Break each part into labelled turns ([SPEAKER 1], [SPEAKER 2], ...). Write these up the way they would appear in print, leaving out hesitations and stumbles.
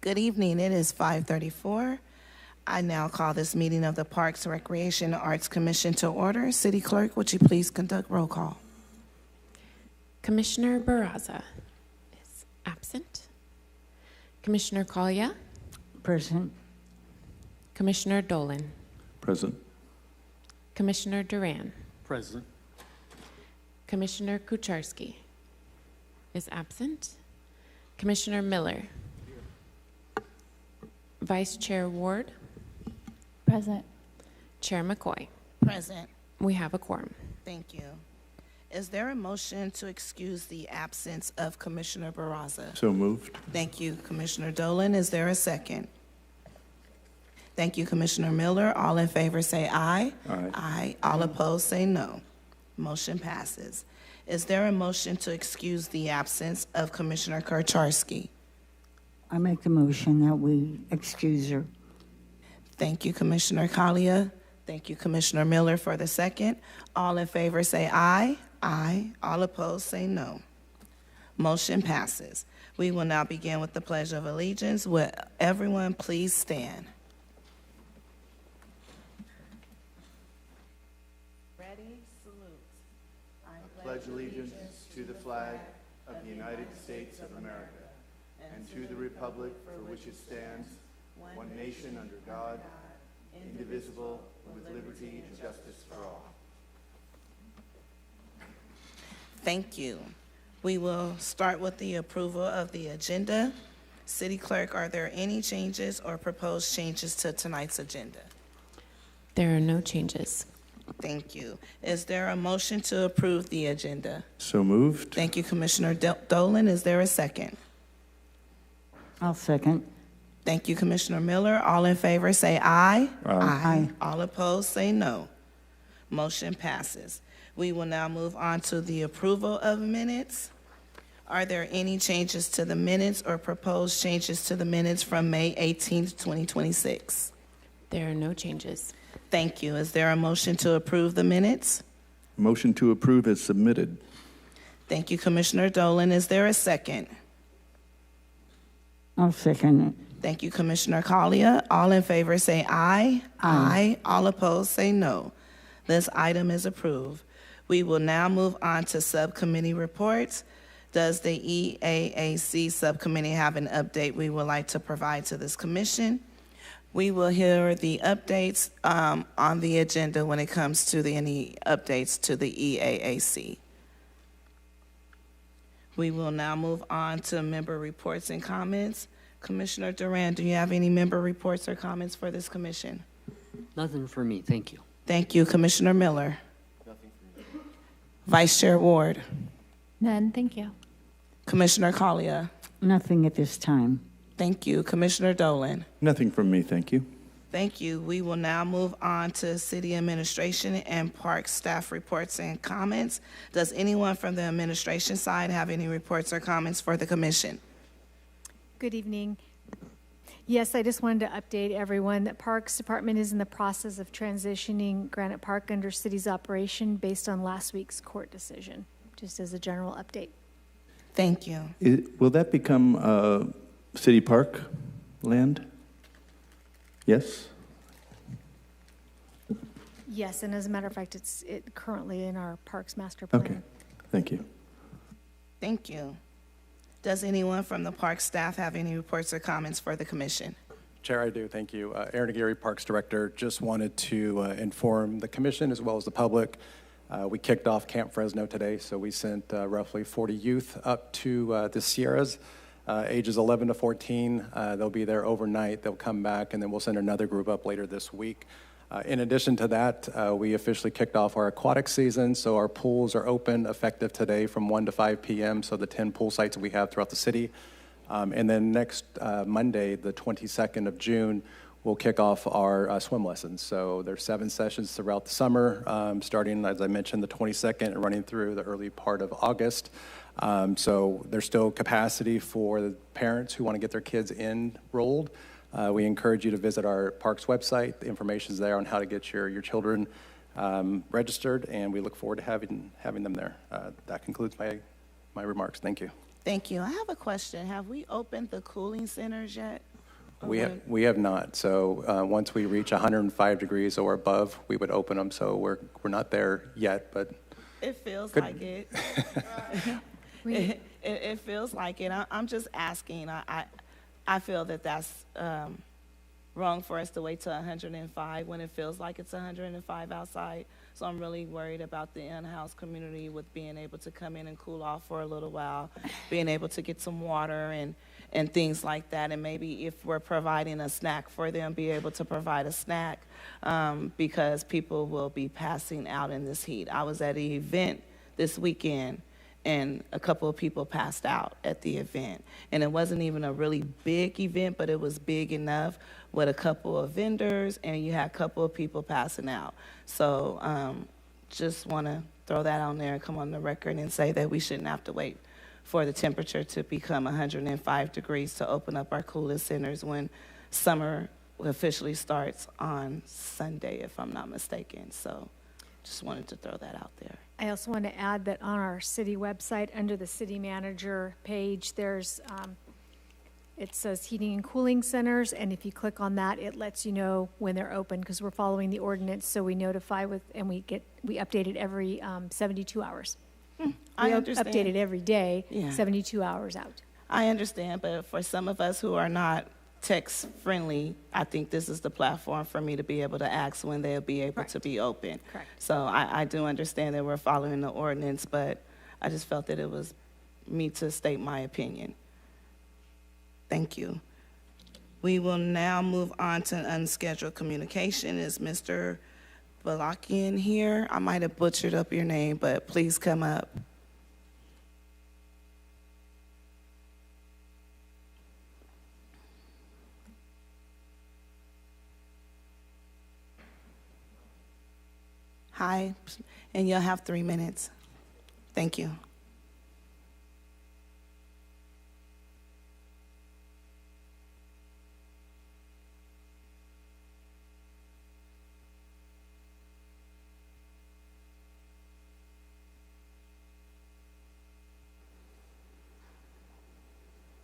[SPEAKER 1] Good evening. It is 5:34. I now call this meeting of the Parks, Recreation, and Arts Commission to order. City Clerk, would you please conduct roll call?
[SPEAKER 2] Commissioner Barraza is absent. Commissioner Collier?
[SPEAKER 3] Present.
[SPEAKER 2] Commissioner Dolan?
[SPEAKER 4] Present.
[SPEAKER 2] Commissioner Duran?
[SPEAKER 4] Present.
[SPEAKER 2] Commissioner Kucharski is absent. Commissioner Miller? Vice Chair Ward?
[SPEAKER 3] Present.
[SPEAKER 2] Chair McCoy?
[SPEAKER 1] Present.
[SPEAKER 2] We have a quorum.
[SPEAKER 1] Thank you. Is there a motion to excuse the absence of Commissioner Barraza?
[SPEAKER 4] So moved.
[SPEAKER 1] Thank you, Commissioner Dolan. Is there a second? Thank you, Commissioner Miller. All in favor say aye.
[SPEAKER 4] Aye.
[SPEAKER 1] Aye. All opposed say no. Motion passes. Is there a motion to excuse the absence of Commissioner Kucharski?
[SPEAKER 3] I make the motion that we excuse her.
[SPEAKER 1] Thank you, Commissioner Collier. Thank you, Commissioner Miller, for the second. All in favor say aye. Aye. All opposed say no. Motion passes. We will now begin with the Pledge of Allegiance. Will everyone please stand? Ready, salute. I
[SPEAKER 5] pledge allegiance to the flag of the United States of America and to the republic for which it stands, one nation under God, indivisible, with liberty and justice for all.
[SPEAKER 1] Thank you. We will start with the approval of the agenda. City Clerk, are there any changes or proposed changes to tonight's agenda?
[SPEAKER 2] There are no changes.
[SPEAKER 1] Thank you. Is there a motion to approve the agenda?
[SPEAKER 4] So moved.
[SPEAKER 1] Thank you, Commissioner Dolan. Is there a second?
[SPEAKER 3] I'll second.
[SPEAKER 1] Thank you, Commissioner Miller. All in favor say aye.
[SPEAKER 3] Aye.
[SPEAKER 1] All opposed say no. Motion passes. We will now move on to the approval of minutes. Are there any changes to the minutes or proposed changes to the minutes from May 18th, 2026?
[SPEAKER 2] There are no changes.
[SPEAKER 1] Thank you. Is there a motion to approve the minutes?
[SPEAKER 4] Motion to approve is submitted.
[SPEAKER 1] Thank you, Commissioner Dolan. Is there a second?
[SPEAKER 3] I'll second it.
[SPEAKER 1] Thank you, Commissioner Collier. All in favor say aye. Aye. All opposed say no. This item is approved. We will now move on to subcommittee reports. Does the EAAC subcommittee have an update we would like to provide to this commission? We will hear the updates on the agenda when it comes to any updates to the EAAC. We will now move on to member reports and comments. Commissioner Duran, do you have any member reports or comments for this commission?
[SPEAKER 6] Nothing for me, thank you.
[SPEAKER 1] Thank you. Commissioner Miller.
[SPEAKER 5] Nothing for me.
[SPEAKER 1] Vice Chair Ward.
[SPEAKER 7] None, thank you.
[SPEAKER 1] Commissioner Collier.
[SPEAKER 3] Nothing at this time.
[SPEAKER 1] Thank you. Commissioner Dolan.
[SPEAKER 4] Nothing from me, thank you.
[SPEAKER 1] Thank you. We will now move on to city administration and park staff reports and comments. Does anyone from the administration side have any reports or comments for the commission?
[SPEAKER 7] Good evening. Yes, I just wanted to update everyone that Parks Department is in the process of transitioning Granite Park under city's operation based on last week's court decision, just as a general update.
[SPEAKER 1] Thank you.
[SPEAKER 4] Will that become city park land? Yes?
[SPEAKER 7] Yes, and as a matter of fact, it's currently in our Parks Master Plan.
[SPEAKER 4] Okay, thank you.
[SPEAKER 1] Thank you. Does anyone from the park staff have any reports or comments for the commission?
[SPEAKER 8] Chair, I do. Thank you. Aaron Aguirre, Parks Director. Just wanted to inform the commission as well as the public. We kicked off Camp Fresno today, so we sent roughly 40 youth up to the Sierras, ages 11 to 14. They'll be there overnight. They'll come back, and then we'll send another group up later this week. In addition to that, we officially kicked off our aquatic season, so our pools are open effective today from 1 to 5 p.m., so the 10 pool sites we have throughout the city. And then next Monday, the 22nd of June, we'll kick off our swim lessons. So there's 7 sessions throughout the summer, starting, as I mentioned, the 22nd and running through the early part of August. So there's still capacity for the parents who want to get their kids enrolled. We encourage you to visit our parks website. The information is there on how to get your children registered, and we look forward to having them there. That concludes my remarks. Thank you.
[SPEAKER 1] Thank you. I have a question. Have we opened the cooling centers yet?
[SPEAKER 8] We have not. So once we reach 105 degrees or above, we would open them. So we're not there yet, but
[SPEAKER 1] It feels
[SPEAKER 8] Good.
[SPEAKER 1] like it. It feels like it. I'm just asking. I feel that that's wrong for us to wait till 105 when it feels like it's 105 outside. So I'm really worried about the in-house community with being able to come in and cool off for a little while, being able to get some water and things like that. And maybe if we're providing a snack for them, be able to provide a snack because people will be passing out in this heat. I was at an event this weekend and a couple of people passed out at the event. And it wasn't even a really big event, but it was big enough with a couple of vendors, and you had a couple of people passing out. So just want to throw that on there and come on the record and say that we shouldn't have to wait for the temperature to become 105 degrees to open up our coolest centers when summer officially starts on Sunday, if I'm not mistaken. So just wanted to throw that out there.
[SPEAKER 7] I also want to add that on our city website, under the city manager page, there's, it says heating and cooling centers, and if you click on that, it lets you know when they're open, because we're following the ordinance, so we notify with, and we update it every 72 hours.
[SPEAKER 1] I
[SPEAKER 7] We
[SPEAKER 1] understand.
[SPEAKER 7] update it every day,
[SPEAKER 1] Yeah.
[SPEAKER 7] 72 hours out.
[SPEAKER 1] I understand, but for some of us who are not text friendly, I think this is the platform for me to be able to ask when they'll be able to be open.
[SPEAKER 7] Correct.
[SPEAKER 1] So I do understand that we're following the ordinance, but I just felt that it was me to state my opinion. Thank you. We will now move on to unscheduled communication. Is Mr. Balakian here? I might have butchered up your name, but please come up. Hi, and you'll have 3 minutes. Thank you.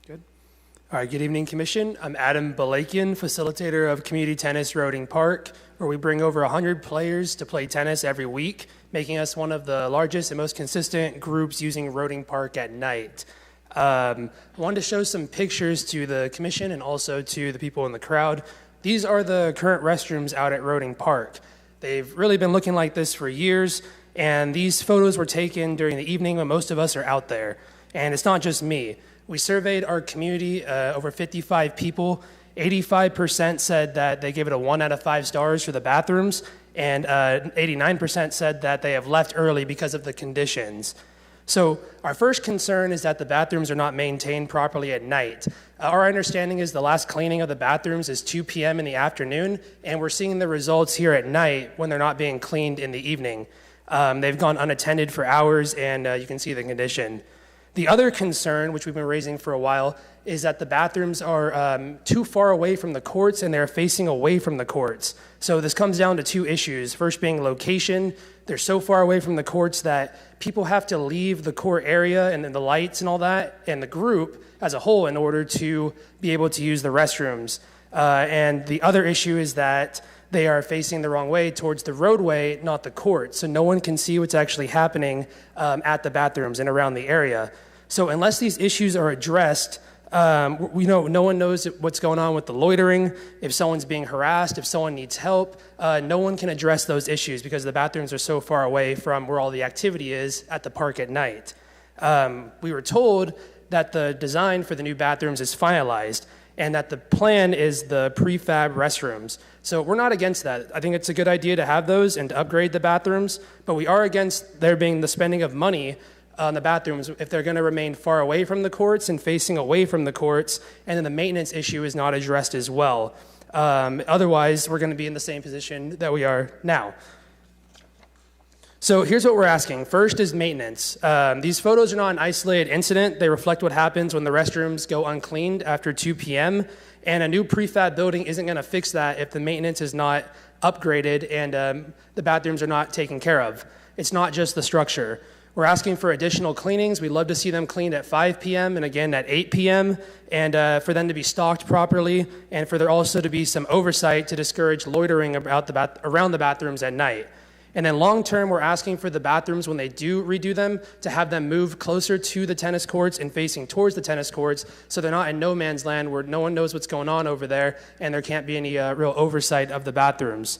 [SPEAKER 9] Good. All right, good evening, Commission. I'm Adam Balakian, facilitator of Community Tennis Roding Park, where we bring over 100 players to play tennis every week, making us one of the largest and most consistent groups using Roding Park at night. I wanted to show some pictures to the Commission and also to the people in the crowd. These are the current restrooms out at Roding Park. They've really been looking like this for years, and these photos were taken during the evening when most of us are out there. And it's not just me. We surveyed our community, over 55 people. 85% said that they gave it a 1 out of 5 stars for the bathrooms, and 89% said that they have left early because of the conditions. So our first concern is that the bathrooms are not maintained properly at night. Our understanding is the last cleaning of the bathrooms is 2 p.m. in the afternoon, and we're seeing the results here at night when they're not being cleaned in the evening. They've gone unattended for hours, and you can see the condition. The other concern, which we've been raising for a while, is that the bathrooms are too far away from the courts and they're facing away from the courts. So this comes down to 2 issues. First being location. They're so far away from the courts that people have to leave the court area and then the lights and all that and the group as a whole in order to be able to use the restrooms. And the other issue is that they are facing the wrong way towards the roadway, not the court. So no one can see what's actually happening at the bathrooms and around the area. So unless these issues are addressed, we know no one knows what's going on with the loitering, if someone's being harassed, if someone needs help. No one can address those issues because the bathrooms are so far away from where all the activity is at the park at night. We were told that the design for the new bathrooms is finalized and that the plan is the prefab restrooms. So we're not against that. I think it's a good idea to have those and to upgrade the bathrooms, but we are against there being the spending of money on the bathrooms if they're going to remain far away from the courts and facing away from the courts, and then the maintenance issue is not addressed as well. Otherwise, we're going to be in the same position that we are now. So here's what we're asking. First is maintenance. These photos are not an isolated incident. They reflect what happens when the restrooms go uncleaned after 2 p.m., and a new prefab building isn't going to fix that if the maintenance is not upgraded and the bathrooms are not taken care of. It's not just the structure. We're asking for additional cleanings. We'd love to see them cleaned at 5 p.m. and again at 8 p.m. and for them to be stocked properly and for there also to be some oversight to discourage loitering around the bathrooms at night. And then long term, we're asking for the bathrooms, when they do redo them, to have them move closer to the tennis courts and facing towards the tennis courts so they're not in no man's land where no one knows what's going on over there and there can't be any real oversight of the bathrooms.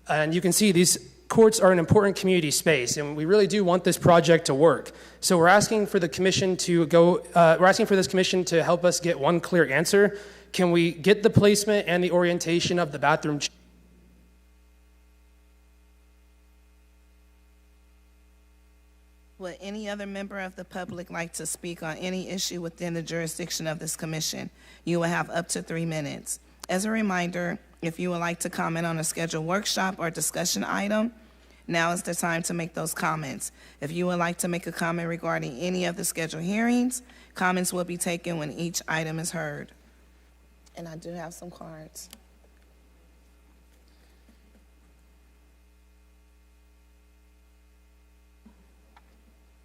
[SPEAKER 9] And you can see these courts are an important community space, and we really do want this project to work. So we're asking for the commission to we're asking for this commission to help us get one clear answer. Can we get the placement and the orientation of the bathroom?
[SPEAKER 1] Would any other member of the public like to speak on any issue within the jurisdiction of this commission? You will have up to 3 minutes. As a reminder, if you would like to comment on a scheduled workshop or discussion item, now is the time to make those comments. If you would like to make a comment regarding any of the scheduled hearings, comments will be taken when each item is heard. And I do have some cards.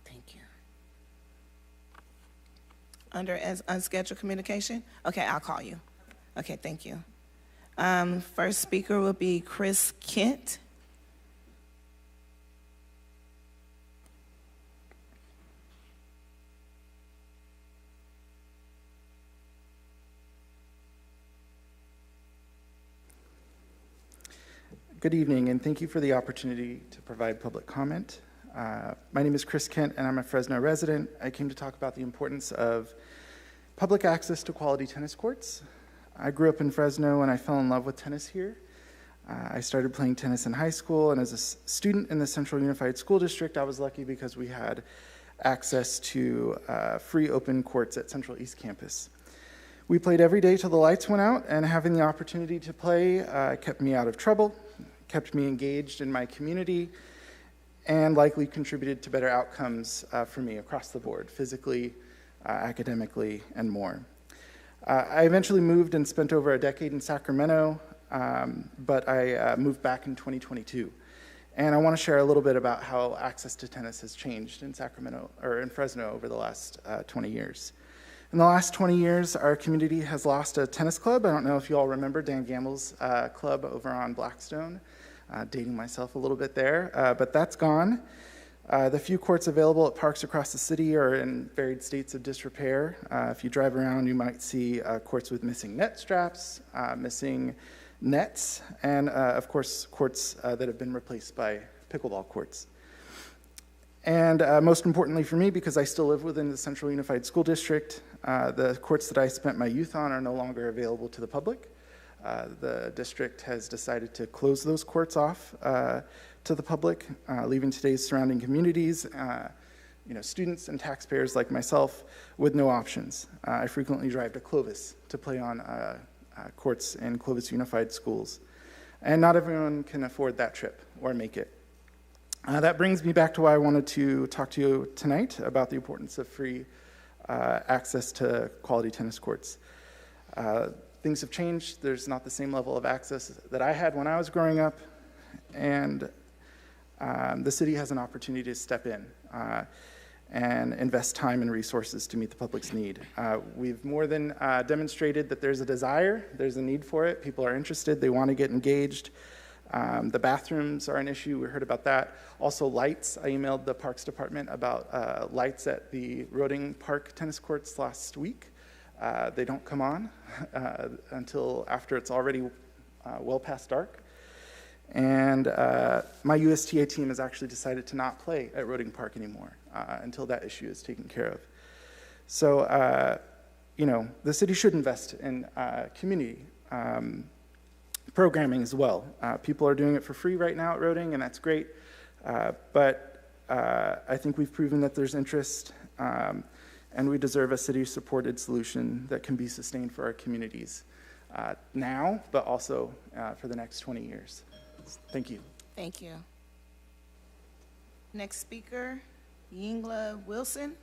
[SPEAKER 1] Thank you. Under as unscheduled communication? Okay, I'll call you. Okay, thank you. First speaker will be Chris Kent.
[SPEAKER 10] Good evening, and thank you for the opportunity to provide public comment. My name is Chris Kent, and I'm a Fresno resident. I came to talk about the importance of public access to quality tennis courts. I grew up in Fresno, and I fell in love with tennis here. I started playing tennis in high school, and as a student in the Central Unified School District, I was lucky because we had access to free open courts at Central East Campus. We played every day till the lights went out, and having the opportunity to play kept me out of trouble, kept me engaged in my community, and likely contributed to better outcomes for me across the board, physically, academically, and more. I eventually moved and spent over a decade in Sacramento, but I moved back in 2022. And I want to share a little bit about how access to tennis has changed in Sacramento, or in Fresno, over the last 20 years. In the last 20 years, our community has lost a tennis club. I don't know if you all remember Dan Gamble's club over on Blackstone. Dating myself a little bit there, but that's gone. The few courts available at parks across the city are in varied states of disrepair. If you drive around, you might see courts with missing net straps, missing nets, and of course, courts that have been replaced by pickleball courts. And most importantly for me, because I still live within the Central Unified School District, the courts that I spent my youth on are no longer available to the public. The district has decided to close those courts off to the public, leaving today's surrounding communities, students and taxpayers like myself with no options. I frequently drive to Clovis to play on courts in Clovis Unified Schools, and not everyone can afford that trip or make it. That brings me back to why I wanted to talk to you tonight about the importance of free access to quality tennis courts. Things have changed. There's not the same level of access that I had when I was growing up, and the city has an opportunity to step in and invest time and resources to meet the public's need. We've more than demonstrated that there's a desire, there's a need for it. People are interested, they want to get engaged. The bathrooms are an issue, we heard about that. Also lights, I emailed the Parks Department about lights at the Roding Park tennis courts last week. They don't come on until after it's already well past dark. And my USTA team has actually decided to not play at Roding Park anymore until that issue is taken care of. So, the city should invest in community programming as well. People are doing it for free right now at Roding, and that's great. But I think we've proven that there's interest, and we deserve a city-supported solution that can be sustained for our communities now, but also for the next 20 years. Thank you.
[SPEAKER 1] Thank you. Next speaker, Yingla Wilson.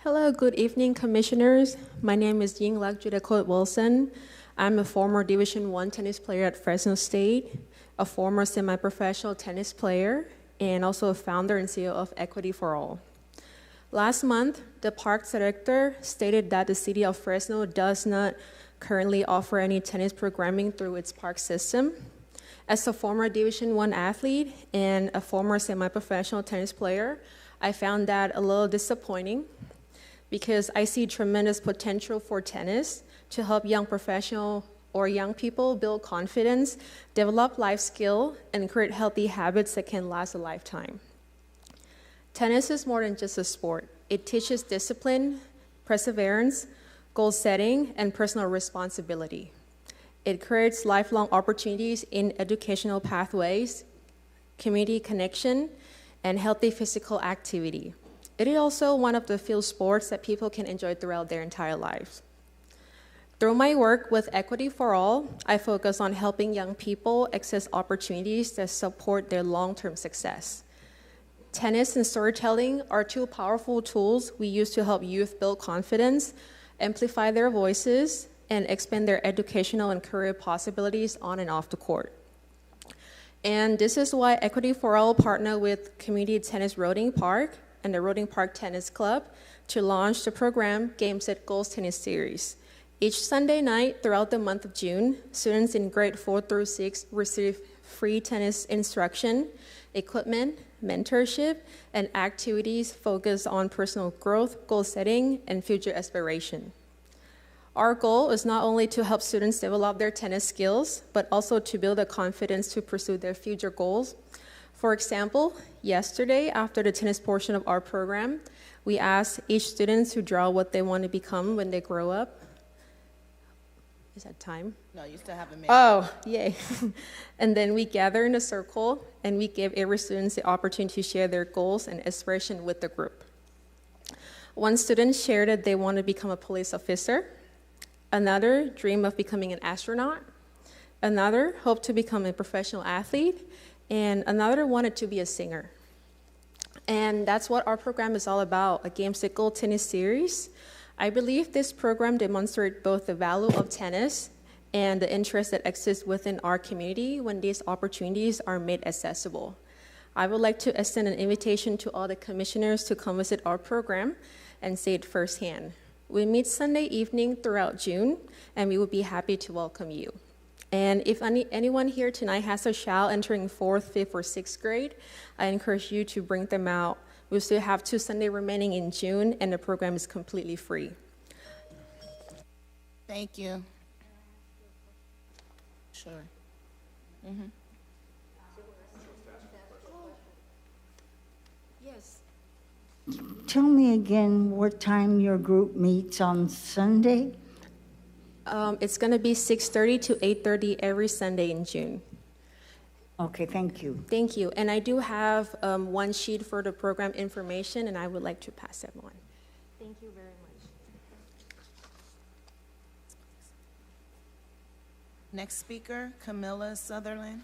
[SPEAKER 11] Hello, good evening, commissioners. My name is Yingluck Judakot Wilson. I'm a former Division I tennis player at Fresno State, a former semi-professional tennis player, and also a founder and CEO of Equity for All. Last month, the parks director stated that the city of Fresno does not currently offer any tennis programming through its park system. As a former Division I athlete and a former semi-professional tennis player, I found that a little disappointing because I see tremendous potential for tennis to help young professional or young people build confidence, develop life skill, and create healthy habits that can last a lifetime. Tennis is more than just a sport. It teaches discipline, perseverance, goal setting, and personal responsibility. It creates lifelong opportunities in educational pathways, community connection, and healthy physical activity. It is also one of the few sports that people can enjoy throughout their entire lives. Through my work with Equity for All, I focus on helping young people access opportunities that support their long-term success. Tennis and storytelling are two powerful tools we use to help youth build confidence, amplify their voices, and expand their educational and career possibilities on and off the court. And this is why Equity for All partnered with Community Tennis Roding Park and the Roding Park Tennis Club to launch the program Games at Goals Tennis Series. Each Sunday night throughout the month of June, students in grade 4 through 6 receive free tennis instruction, equipment, mentorship, and activities focused on personal growth, goal setting, and future aspiration. Our goal is not only to help students develop their tennis skills, but also to build the confidence to pursue their future goals. For example, yesterday, after the tennis portion of our program, we asked each student to draw what they want to become when they grow up. Is that time?
[SPEAKER 1] No, you still haven't made it.
[SPEAKER 11] Oh, yay. And then we gather in a circle, and we give every student the opportunity to share their goals and aspiration with the group. One student shared that they want to become a police officer. Another dreamed of becoming an astronaut. Another hoped to become a professional athlete. And another wanted to be a singer. And that's what our program is all about, a Games at Goals tennis series. I believe this program demonstrates both the value of tennis and the interest that exists within our community when these opportunities are made accessible. I would like to extend an invitation to all the commissioners to come visit our program and see it firsthand. We meet Sunday evening throughout June, and we would be happy to welcome you. And if anyone here tonight has a child entering 4th, 5th, or 6th grade, I encourage you to bring them out. We still have 2 Sundays remaining in June, and the program is completely free.
[SPEAKER 1] Thank you. Sure. Mm-hmm.
[SPEAKER 11] Yes.
[SPEAKER 3] Tell me again what time your group meets on Sunday?
[SPEAKER 11] It's going to be 6:30 to 8:30 every Sunday in June.
[SPEAKER 3] Okay, thank you.
[SPEAKER 11] Thank you. And I do have one sheet for the program information, and I would like to pass that on. Thank you very much.
[SPEAKER 1] Next speaker, Camilla Sutherland.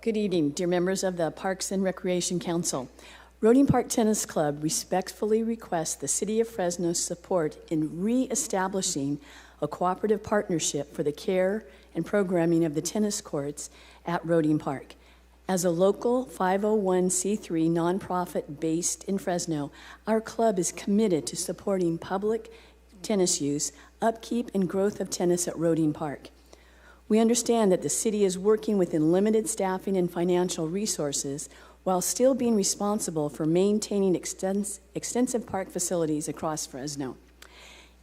[SPEAKER 12] Good evening, dear members of the Parks and Recreation Council. Roding Park Tennis Club respectfully requests the City of Fresno's support in re-establishing a cooperative partnership for the care and programming of the tennis courts at Roding Park. As a local 501c3 nonprofit based in Fresno, our club is committed to supporting public tennis use, upkeep, and growth of tennis at Roding Park. We understand that the city is working within limited staffing and financial resources while still being responsible for maintaining extensive park facilities across Fresno.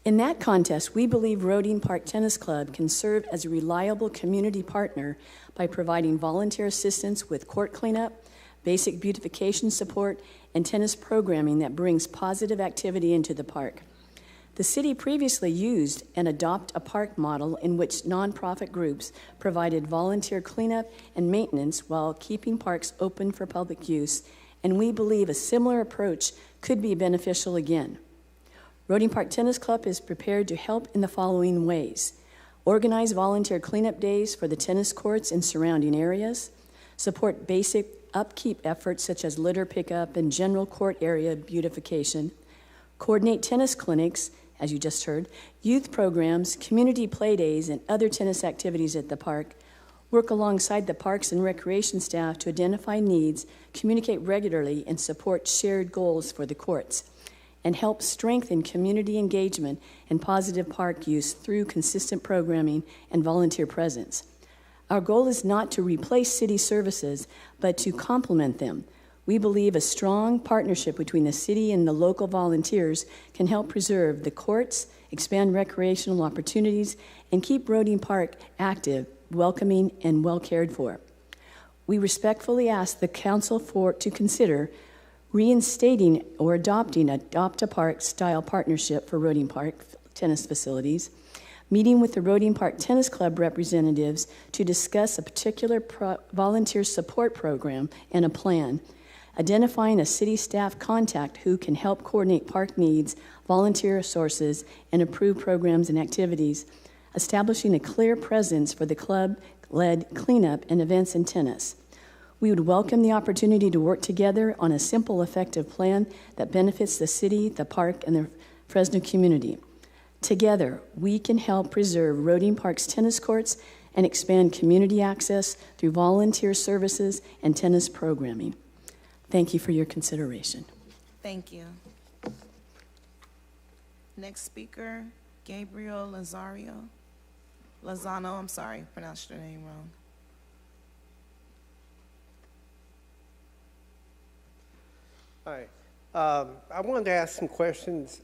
[SPEAKER 12] In that context, we believe Roding Park Tennis Club can serve as a reliable community partner by providing volunteer assistance with court cleanup, basic beautification support, and tennis programming that brings positive activity into the park. The city previously used an adopt a park model in which nonprofit groups provided volunteer cleanup and maintenance while keeping parks open for public use, and we believe a similar approach could be beneficial again. Roding Park Tennis Club is prepared to help in the following ways: organize volunteer cleanup days for the tennis courts and surrounding areas, support basic upkeep efforts such as litter pickup and general court area beautification, coordinate tennis clinics, as you just heard, youth programs, community play days, and other tennis activities at the park, work alongside the Parks and Recreation staff to identify needs, communicate regularly, and support shared goals for the courts, and help strengthen community engagement and positive park use through consistent programming and volunteer presence. Our goal is not to replace city services, but to complement them. We believe a strong partnership between the city and the local volunteers can help preserve the courts, expand recreational opportunities, and keep Roding Park active, welcoming, and well cared for. We respectfully ask the council to consider reinstating or adopting a Adopt-a-Park style partnership for Roding Park tennis facilities, meeting with the Roding Park Tennis Club representatives to discuss a particular volunteer support program and a plan, identifying a city staff contact who can help coordinate park needs, volunteer sources, and approve programs and activities, establishing a clear presence for the club-led cleanup and events in tennis. We would welcome the opportunity to work together on a simple, effective plan that benefits the city, the park, and the Fresno community. Together, we can help preserve Roding Park's tennis courts and expand community access through volunteer services and tennis programming. Thank you for your consideration.
[SPEAKER 1] Thank you. Next speaker, Gabriel Lozano, I'm sorry, pronounced your name wrong.
[SPEAKER 13] Hi. I wanted to ask some questions.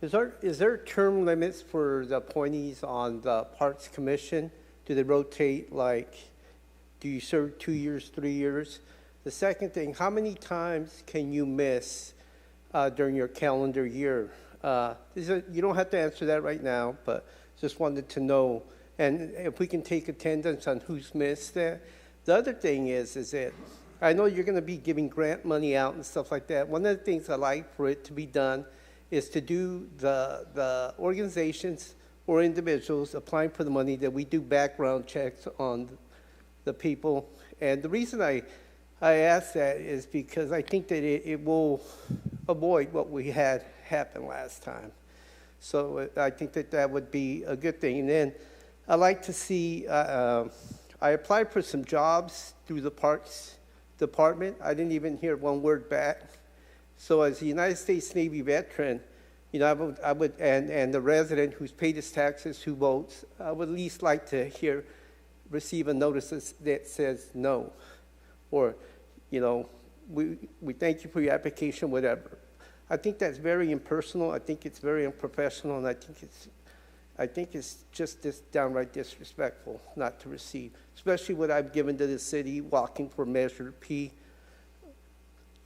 [SPEAKER 13] Is there term limits for the appointees on the Parks Commission? Do they rotate, like, do you serve 2 years, 3 years? The second thing, how many times can you miss during your calendar year? You don't have to answer that right now, but just wanted to know. And if we can take attendance on who's missed that. The other thing is that I know you're going to be giving grant money out and stuff like that. One of the things I like for it to be done is to do the organizations or individuals applying for the money, that we do background checks on the people. And the reason I ask that is because I think that it will avoid what we had happen last time. So I think that would be a good thing. And then I like to see, I applied for some jobs through the Parks Department. I didn't even hear one word back. So as a United States Navy veteran, you know, I would and the resident who's paid his taxes, who votes, I would at least like to receive a notice that says no, or, you know, we thank you for your application, whatever. I think that's very impersonal. I think it's very unprofessional, and I think it's just downright disrespectful not to receive, especially what I've given to the city, walking for Measure P,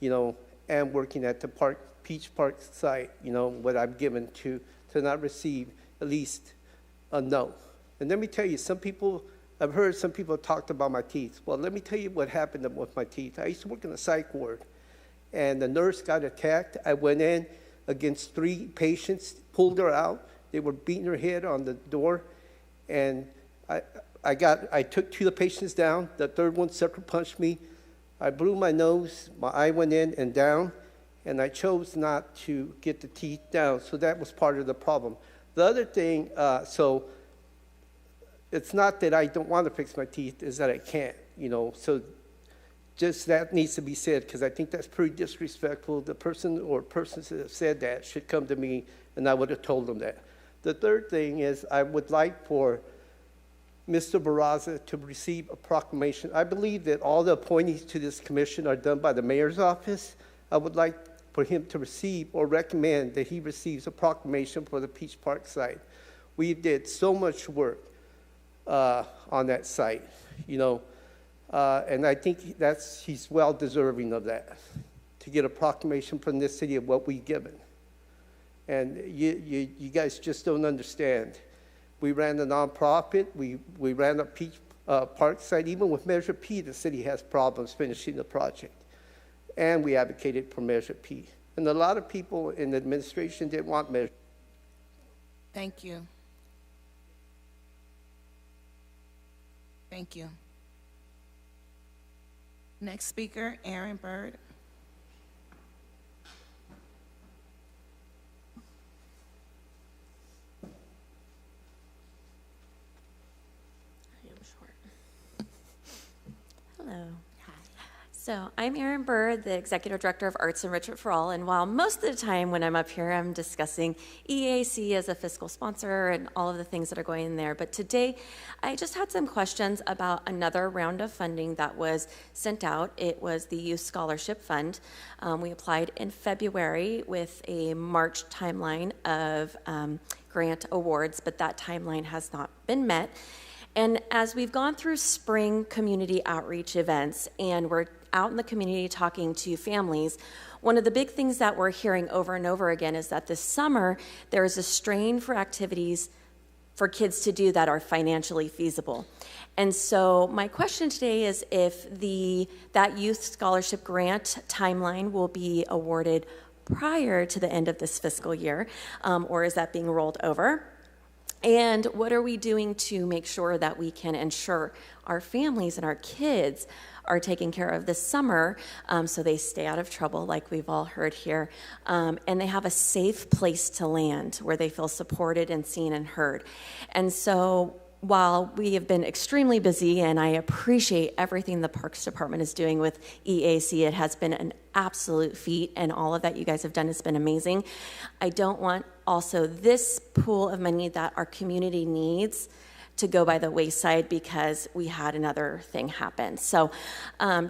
[SPEAKER 13] you know, and working at the Peach Park site, you know, what I've given to not receive at least a no. And let me tell you, I've heard some people talked about my teeth. Well, let me tell you what happened with my teeth. I used to work in a psych ward, and the nurse got attacked. I went in against 3 patients, pulled her out. They were beating her head on the door, and I took 2 of the patients down. The third one sucker punched me. I blew my nose. My eye went in and down, and I chose not to get the teeth down. So that was part of the problem. The other thing, so it's not that I don't want to fix my teeth, is that I can't, you know. So just that needs to be said, because I think that's pretty disrespectful. The person or persons that have said that should come to me, and I would have told them that. The third thing is I would like for Mr. Barraza to receive a proclamation. I believe that all the appointees to this commission are done by the mayor's office. I would like for him to receive or recommend that he receives a proclamation for the Peach Park site. We did so much work on that site, you know, and I think he's well deserving of that, to get a proclamation from this city of what we've given. And you guys just don't understand. We ran a nonprofit. We ran a Peach Park site. Even with Measure P, the city has problems finishing the project. And we advocated for Measure P. And a lot of people in the administration didn't want measures.
[SPEAKER 1] Thank you. Thank you. Next speaker, Aaron Bird.
[SPEAKER 14] Hello. Hi. So I'm Erin Burr, the Executive Director of Arts Enrichment for All, and while most of the time when I'm up here I'm discussing EAC as a fiscal sponsor and all of the things that are going in there, but today I just had some questions about another round of funding that was sent out. It was the Youth Scholarship Fund. We applied in February with a March timeline of grant awards, but that timeline has not been met. And as we've gone through spring community outreach events and we're out in the community talking to families, one of the big things that we're hearing over and over again is that this summer there is a strain for activities for kids to do that are financially feasible. And so my question today is if that youth scholarship grant timeline will be awarded prior to the end of this fiscal year, or is that being rolled over? And what are we doing to make sure that we can ensure our families and our kids are taken care of this summer so they stay out of trouble, like we've all heard here, and they have a safe place to land where they feel supported and seen and heard. And so while we have been extremely busy, and I appreciate everything the Parks Department is doing with EAC, it has been an absolute feat, and all of that you guys have done has been amazing. I don't want also this pool of money that our community needs to go by the wayside because we had another thing happen. So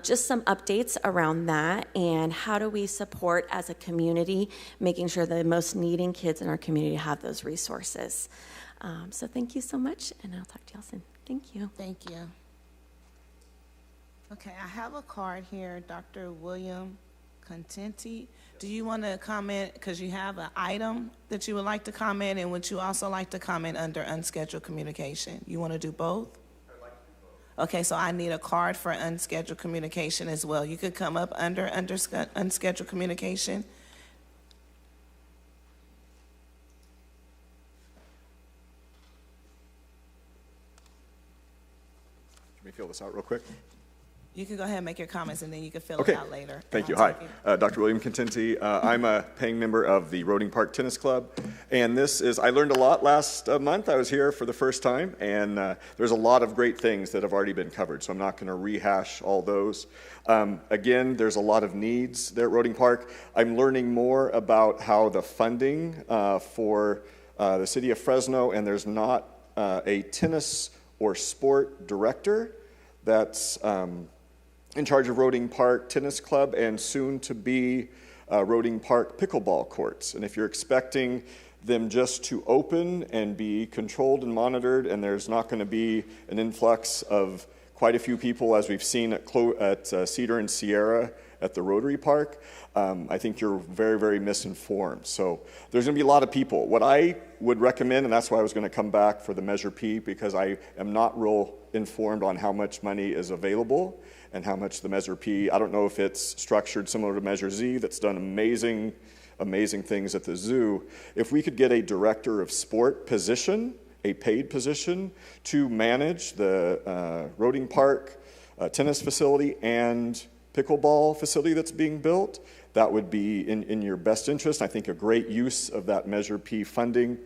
[SPEAKER 14] just some updates around that, and how do we support as a community making sure the most needing kids in our community have those resources. So thank you so much, and I'll talk to y'all soon. Thank you.
[SPEAKER 1] Thank you. Okay, I have a card here, Dr. William Contenti. Do you want to comment, because you have an item that you would like to comment, and would you also like to comment under unscheduled communication? You want to do both? I'd like to do both. Okay, so I need a card for unscheduled communication as well. You could come up under unscheduled communication.
[SPEAKER 15] Let me fill this out real quick.
[SPEAKER 1] You can go ahead and make your comments, and then you can fill
[SPEAKER 15] Okay.
[SPEAKER 1] it out later.
[SPEAKER 15] Thank you. Hi, Dr. William Contenti. I'm a paying member of the Roding Park Tennis Club, and I learned a lot last month. I was here for the first time, and there's a lot of great things that have already been covered, so I'm not going to rehash all those. Again, there's a lot of needs there at Roding Park. I'm learning more about how the funding for the city of Fresno, and there's not a tennis or sport director that's in charge of Roding Park Tennis Club and soon to be Roding Park pickleball courts. And if you're expecting them just to open and be controlled and monitored, and there's not going to be an influx of quite a few people as we've seen at Cedar and Sierra at the Rotary Park, I think you're very, very misinformed. So there's going to be a lot of people. What I would recommend, and that's why I was going to come back for the Measure P, because I am not real informed on how much money is available and how much the Measure P, I don't know if it's structured similar to Measure Z that's done amazing things at the zoo. If we could get a director of sport position, a paid position, to manage the Roding Park tennis facility and pickleball facility that's being built, that would be in your best interest. I think a great use of that Measure P funding,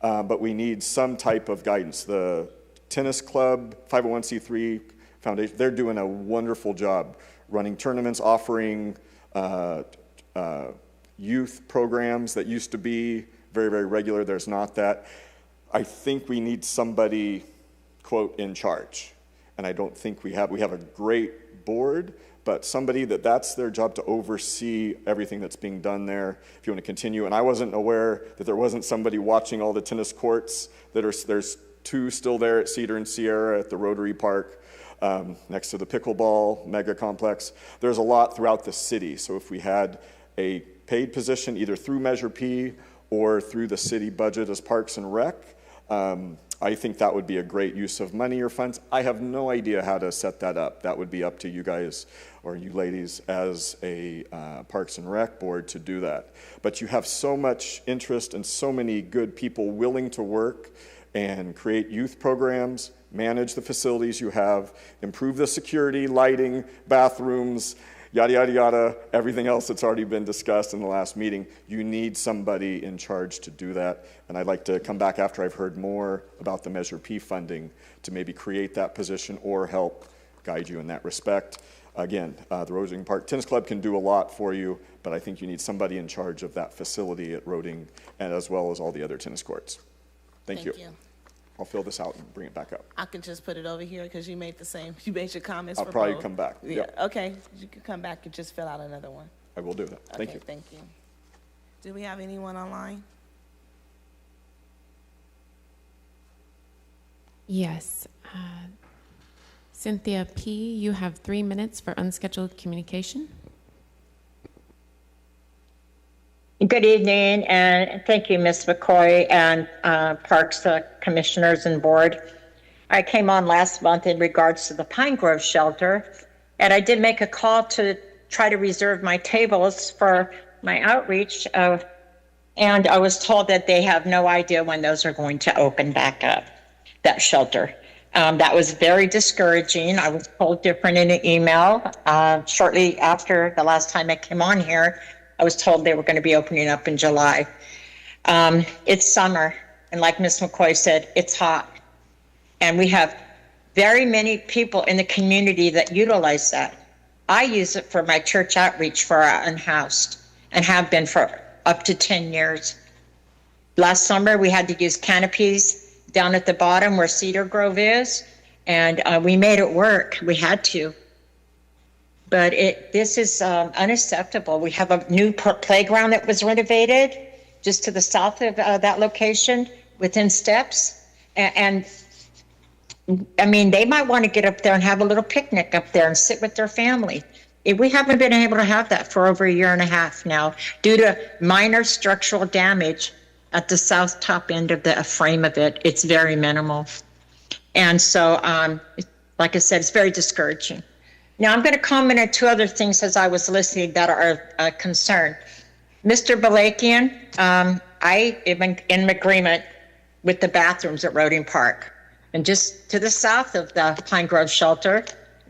[SPEAKER 15] but we need some type of guidance. The tennis club, 501c3 foundation, they're doing a wonderful job running tournaments, offering youth programs that used to be very, very regular. There's not that. I think we need somebody, quote, in charge. And I don't think we have a great board, but somebody that's their job to oversee everything that's being done there if you want to continue. And I wasn't aware that there wasn't somebody watching all the tennis courts there's 2 still there at Cedar and Sierra at the Rotary Park, next to the pickleball mega complex. There's a lot throughout the city. So if we had a paid position either through Measure P or through the city budget as Parks and Rec, I think that would be a great use of money or funds. I have no idea how to set that up. That would be up to you guys or you ladies as a Parks and Rec board to do that. But you have so much interest and so many good people willing to work and create youth programs, manage the facilities you have, improve the security, lighting, bathrooms, yada, yada, yada, everything else that's already been discussed in the last meeting. You need somebody in charge to do that. And I'd like to come back after I've heard more about the Measure P funding to maybe create that position or help guide you in that respect. Again, the Roding Park Tennis Club can do a lot for you, but I think you need somebody in charge of that facility at Roding and as well as all the other tennis courts. Thank you. I'll fill this out and bring it back up.
[SPEAKER 1] I can just put it over here because you made you made your comments
[SPEAKER 15] I'll
[SPEAKER 1] for
[SPEAKER 15] probably
[SPEAKER 1] both.
[SPEAKER 15] come back.
[SPEAKER 1] Yeah,
[SPEAKER 15] Yep.
[SPEAKER 1] okay. You can come back and just fill out another one.
[SPEAKER 15] I will do that. Thank you.
[SPEAKER 1] Thank you. Do we have anyone online?
[SPEAKER 2] Yes. Cynthia P., you have 3 minutes for unscheduled communication.
[SPEAKER 16] Good evening, and thank you, Ms. McCoy and Parks Commissioners and Board. I came on last month in regards to the Pine Grove shelter, and I did make a call to try to reserve my tables for my outreach, and I was told that they have no idea when those are going to open back up, that shelter. That was very discouraging. I was told different in an email. Shortly after the last time I came on here, I was told they were going to be opening up in July. It's summer, and like Ms. McCoy said, it's hot. And we have very many people in the community that utilize that. I use it for my church outreach for our unhoused and have been for up to 10 years. Last summer, we had to use canopies down at the bottom where Cedar Grove is, and we made it work. We had to. But this is unacceptable. We have a new playground that was renovated just to the south of that location within steps. And I mean, they might want to get up there and have a little picnic up there and sit with their family. We haven't been able to have that for over 1.5 years now due to minor structural damage at the south top end of the frame of it. It's very minimal. And so, like I said, it's very discouraging. Now, I'm going to comment on 2 other things as I was listening that are a concern. Mr. Balakian, I am in agreement with the bathrooms at Roding Park. And just to the south of the Pine Grove shelter,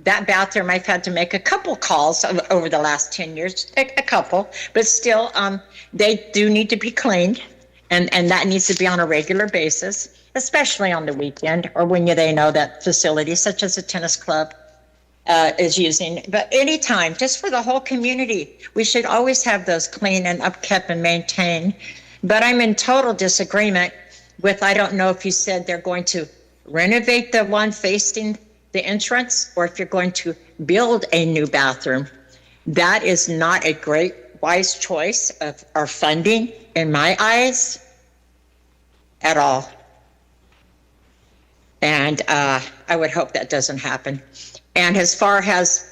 [SPEAKER 16] that bathroom, I've had to make a couple calls over the last 10 years, a couple, but still, they do need to be cleaned, and that needs to be on a regular basis, especially on the weekend or when they know that facilities such as a tennis club is using. But anytime, just for the whole community, we should always have those clean and upkept and maintained. But I'm in total disagreement with, I don't know if you said they're going to renovate the one facing the entrance or if you're going to build a new bathroom. That is not a great, wise choice of our funding in my eyes at all. And I would hope that doesn't happen. And as far as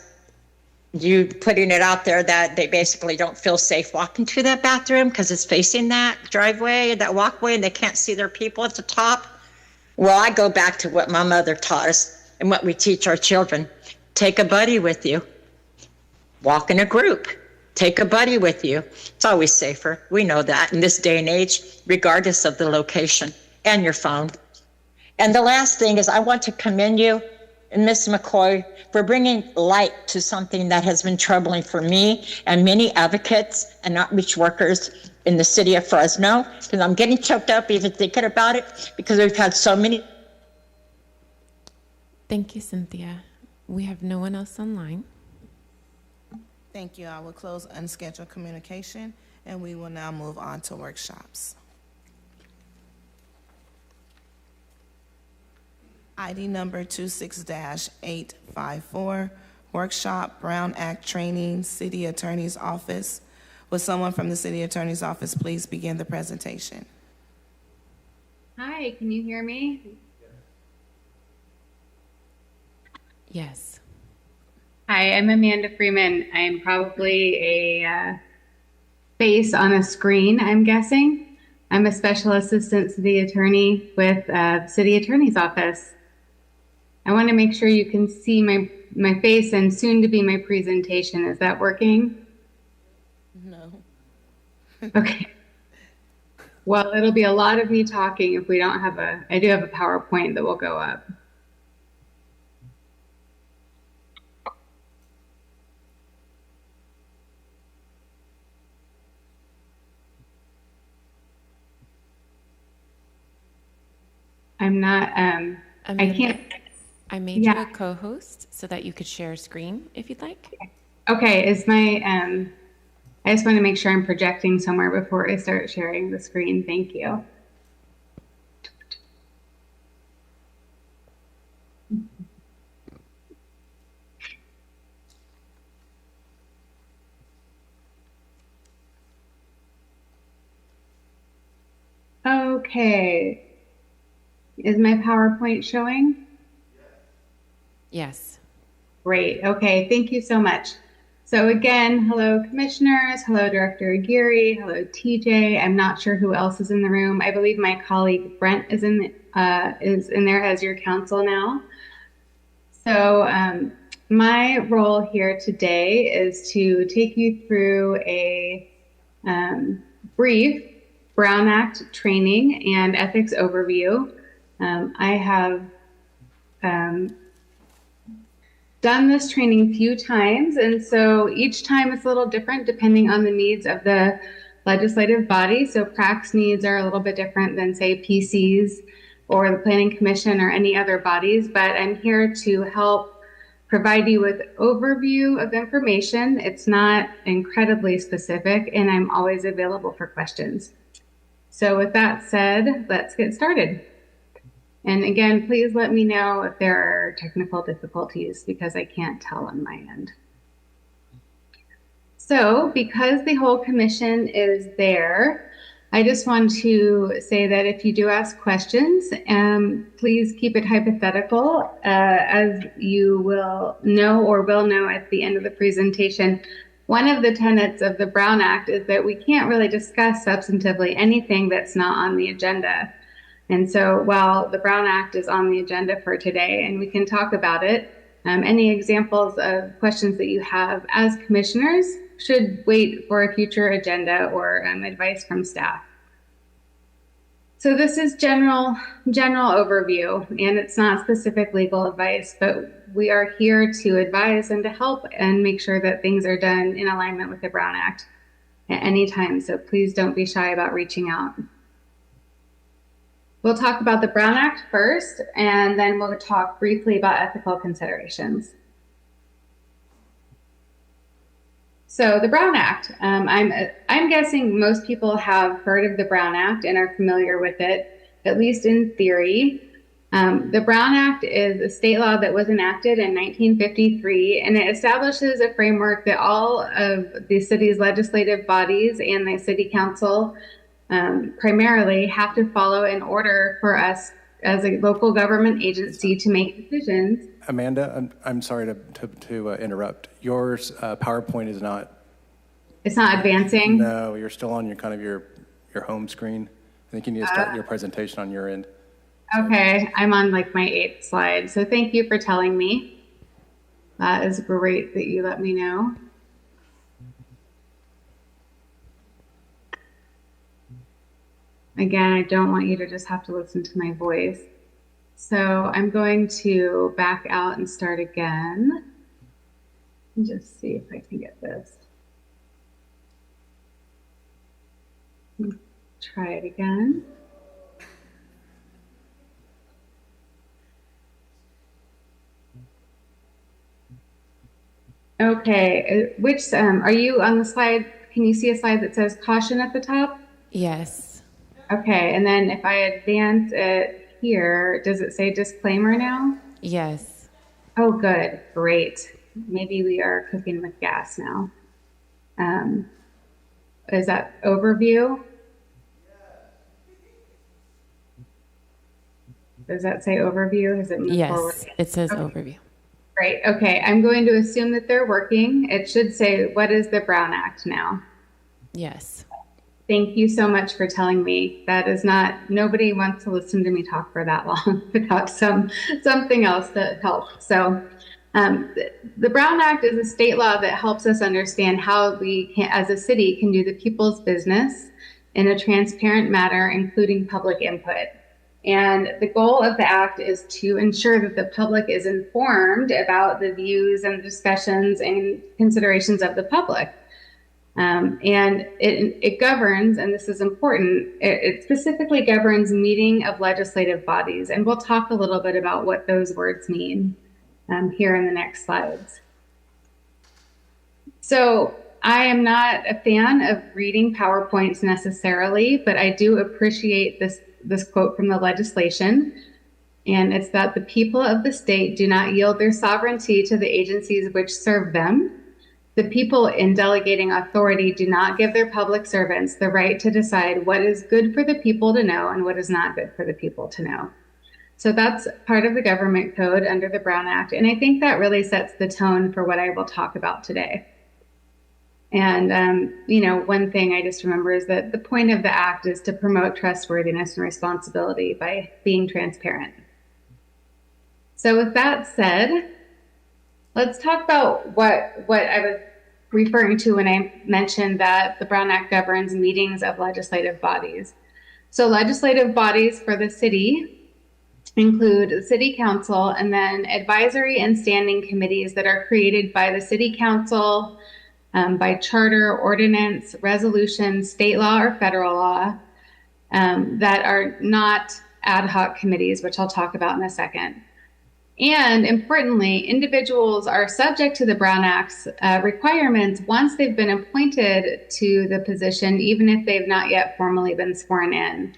[SPEAKER 16] you putting it out there that they basically don't feel safe walking to that bathroom because it's facing that driveway, that walkway, and they can't see their people at the top. Well, I go back to what my mother taught us and what we teach our children. Take a buddy with you. Walk in a group. Take a buddy with you. It's always safer. We know that in this day and age, regardless of the location and your phone. And the last thing is I want to commend you and Ms. McCoy for bringing light to something that has been troubling for me and many advocates and outreach workers in the city of Fresno, because I'm getting choked up even thinking about it because we've had so many.
[SPEAKER 2] Thank you, Cynthia. We have no one else online.
[SPEAKER 1] Thank you. I will close unscheduled communication, and we will now move on to workshops. ID number 26-854, workshop, Brown Act training, City Attorney's Office. Will someone from the City Attorney's Office please begin the presentation?
[SPEAKER 17] Hi, can you hear me?
[SPEAKER 2] Yes.
[SPEAKER 17] Hi, I'm Amanda Freeman. I'm probably a face on a screen, I'm guessing. I'm a special assistant city attorney with the city attorney's office. I want to make sure you can see my face and soon to be my presentation. Is that working?
[SPEAKER 1] No.
[SPEAKER 17] Okay. Well, it'll be a lot of me talking if we don't have I do have a PowerPoint that will go up. I'm not, I can't.
[SPEAKER 2] I made you a co-host so that you could share a screen if you'd like.
[SPEAKER 17] Okay, I just want to make sure I'm projecting somewhere before I start sharing the screen. Thank you. Okay. Is my PowerPoint showing?
[SPEAKER 2] Yes.
[SPEAKER 17] Great. Okay. Thank you so much. So again, hello commissioners, hello Director Aguirre, hello TJ. I'm not sure who else is in the room. I believe my colleague Brent is in there as your counsel now. So my role here today is to take you through a brief Brown Act training and ethics overview. I have done this training a few times, and so each time it's a little different depending on the needs of the legislative body. So PRAC's needs are a little bit different than, say, PC's or the Planning Commission or any other bodies, but I'm here to help provide you with overview of information. It's not incredibly specific, and I'm always available for questions. So with that said, let's get started. And again, please let me know if there are technical difficulties because I can't tell on my end. So because the whole commission is there, I just want to say that if you do ask questions, please keep it hypothetical. As you will know at the end of the presentation, one of the tenets of the Brown Act is that we can't really discuss substantively anything that's not on the agenda. And so while the Brown Act is on the agenda for today and we can talk about it, any examples of questions that you have as commissioners should wait for a future agenda or advice from staff. So this is general overview, and it's not specific legal advice, but we are here to advise and to help and make sure that things are done in alignment with the Brown Act at any time. So please don't be shy about reaching out. We'll talk about the Brown Act first, and then we'll talk briefly about ethical considerations. So the Brown Act, I'm guessing most people have heard of the Brown Act and are familiar with it, at least in theory. The Brown Act is a state law that was enacted in 1953, and it establishes a framework that all of the city's legislative bodies and the city council primarily have to follow in order for us as a local government agency to make decisions.
[SPEAKER 8] Amanda, I'm sorry to interrupt. Yours PowerPoint is not.
[SPEAKER 17] It's not advancing?
[SPEAKER 8] No, you're still on your home screen. I think you need to start your presentation on your end.
[SPEAKER 17] Okay, I'm on like my 8th slide. So thank you for telling me. That is great that you let me know. Again, I don't want you to just have to listen to my voice. So I'm going to back out and start again. And just see if I can get this. Try it again. Okay, which, are you on the slide? Can you see a slide that says caution at the top?
[SPEAKER 2] Yes.
[SPEAKER 17] Okay, and then if I advance it here, does it say disclaimer now?
[SPEAKER 2] Yes.
[SPEAKER 17] Oh, good, great. Maybe we are cooking with gas now. Is that overview? Does that say overview? Has it moved forward?
[SPEAKER 2] Yes, it says overview.
[SPEAKER 17] Great, okay, I'm going to assume that they're working. It should say, what is the Brown Act now?
[SPEAKER 2] Yes.
[SPEAKER 17] Thank you so much for telling me. That is not, nobody wants to listen to me talk for that long without something else to help. So the Brown Act is a state law that helps us understand how we can, as a city, can do the people's business in a transparent manner, including public input. And the goal of the act is to ensure that the public is informed about the views and discussions and considerations of the public. And it governs, and this is important, it specifically governs meeting of legislative bodies. And we'll talk a little bit about what those words mean here in the next slides. So I am not a fan of reading PowerPoints necessarily, but I do appreciate this quote from the legislation. And it's that the people of the state do not yield their sovereignty to the agencies which serve them. The people in delegating authority do not give their public servants the right to decide what is good for the people to know and what is not good for the people to know. So that's part of the government code under the Brown Act. And I think that really sets the tone for what I will talk about today. And, one thing I just remember is that the point of the act is to promote trustworthiness and responsibility by being transparent. So with that said, let's talk about what I was referring to when I mentioned that the Brown Act governs meetings of legislative bodies. So legislative bodies for the city include the city council and then advisory and standing committees that are created by the city council, by charter, ordinance, resolution, state law, or federal law, that are not ad hoc committees, which I'll talk about in a second. And importantly, individuals are subject to the Brown Act's requirements once they've been appointed to the position, even if they've not yet formally been sworn in.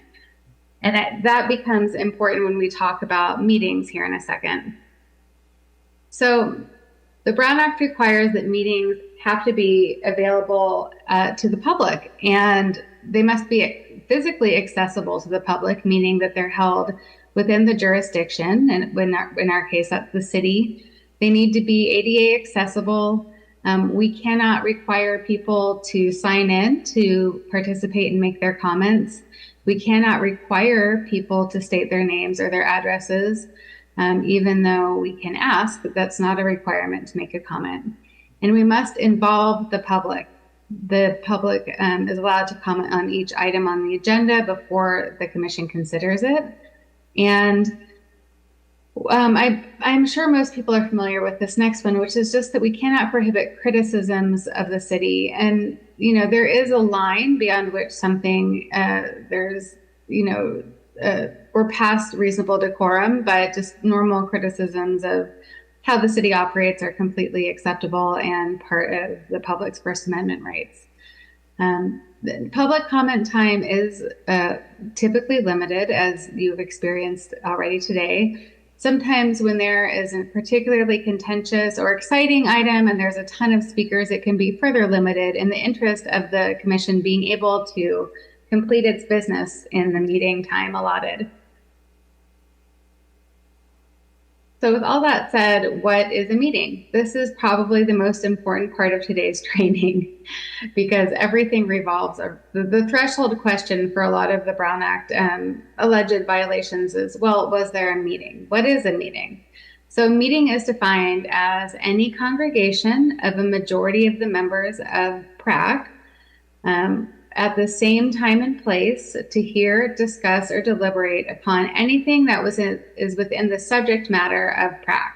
[SPEAKER 17] And that becomes important when we talk about meetings here in a second. So the Brown Act requires that meetings have to be available to the public, and they must be physically accessible to the public, meaning that they're held within the jurisdiction, and in our case, that's the city. They need to be ADA accessible. We cannot require people to sign in to participate and make their comments. We cannot require people to state their names or their addresses, even though we can ask, but that's not a requirement to make a comment. And we must involve the public. The public is allowed to comment on each item on the agenda before the commission considers it. And I'm sure most people are familiar with this next one, which is just that we cannot prohibit criticisms of the city. And, there is a line beyond which something, we're past reasonable decorum, but just normal criticisms of how the city operates are completely acceptable and part of the public's First Amendment rights. The public comment time is typically limited, as you've experienced already today. Sometimes when there is a particularly contentious or exciting item and there's a ton of speakers, it can be further limited in the interest of the commission being able to complete its business in the meeting time allotted. So with all that said, what is a meeting? This is probably the most important part of today's training because everything revolves, the threshold question for a lot of the Brown Act alleged violations is, well, was there a meeting? What is a meeting? So a meeting is defined as any congregation of a majority of the members of PRAC at the same time and place to hear, discuss, or deliberate upon anything that is within the subject matter of PRAC.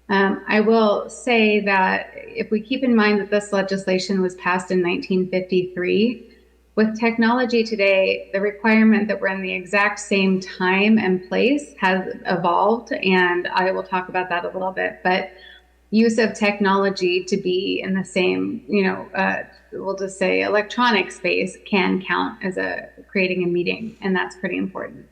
[SPEAKER 17] I will say that if we keep in mind that this legislation was passed in 1953, with technology today, the requirement that we're in the exact same time and place has evolved, and I will talk about that a little bit. But use of technology to be in the same, we'll just say electronic space can count as creating a meeting, and that's pretty important.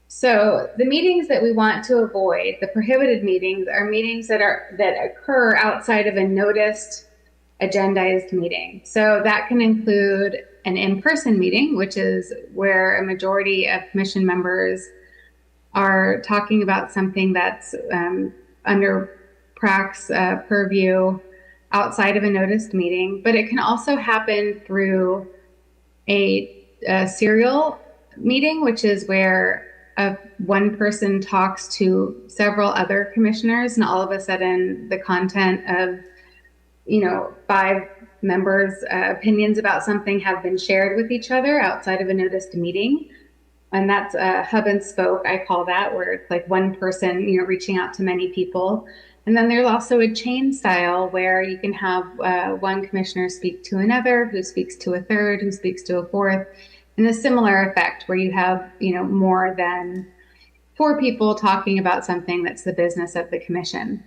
[SPEAKER 17] So the meetings that we want to avoid, the prohibited meetings, are meetings that occur outside of a noticed agendized meeting. So that can include an in-person meeting, which is where a majority of commission members are talking about something that's under PRAC's purview. outside of a noticed meeting, but it can also happen through a serial meeting, which is where one person talks to several other commissioners, and all of a sudden the content of, 5 members' opinions about something have been shared with each other outside of a noticed meeting. And that's a hub and spoke, I call that, where it's like one person, reaching out to many people. And then there's also a chain style where you can have one commissioner speak to another, who speaks to a third, who speaks to a fourth, and a similar effect where you have, more than 4 people talking about something that's the business of the commission.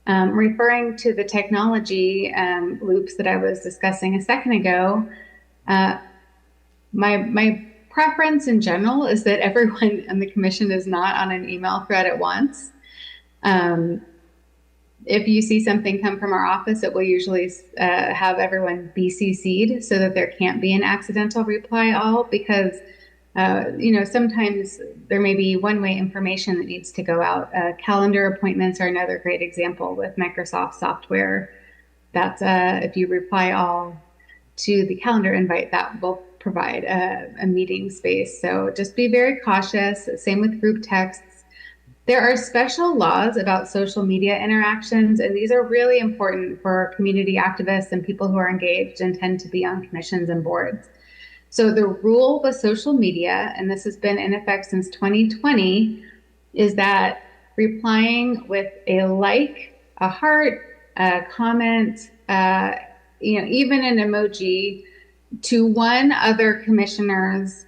[SPEAKER 17] Referring to the technology loops that I was discussing a second ago, my preference in general is that everyone on the commission is not on an email thread at once. If you see something come from our office, it will usually have everyone be CC'd so that there can't be an accidental reply all, because sometimes there may be one-way information that needs to go out. Calendar appointments are another great example with Microsoft software. That's if you reply all to the calendar invite, that will provide a meeting space. So just be very cautious. Same with group texts. There are special laws about social media interactions, and these are really important for community activists and people who are engaged and tend to be on commissions and boards. So the rule with social media, and this has been in effect since 2020, is that replying with a like, a heart, a comment, even an emoji to one other commissioner's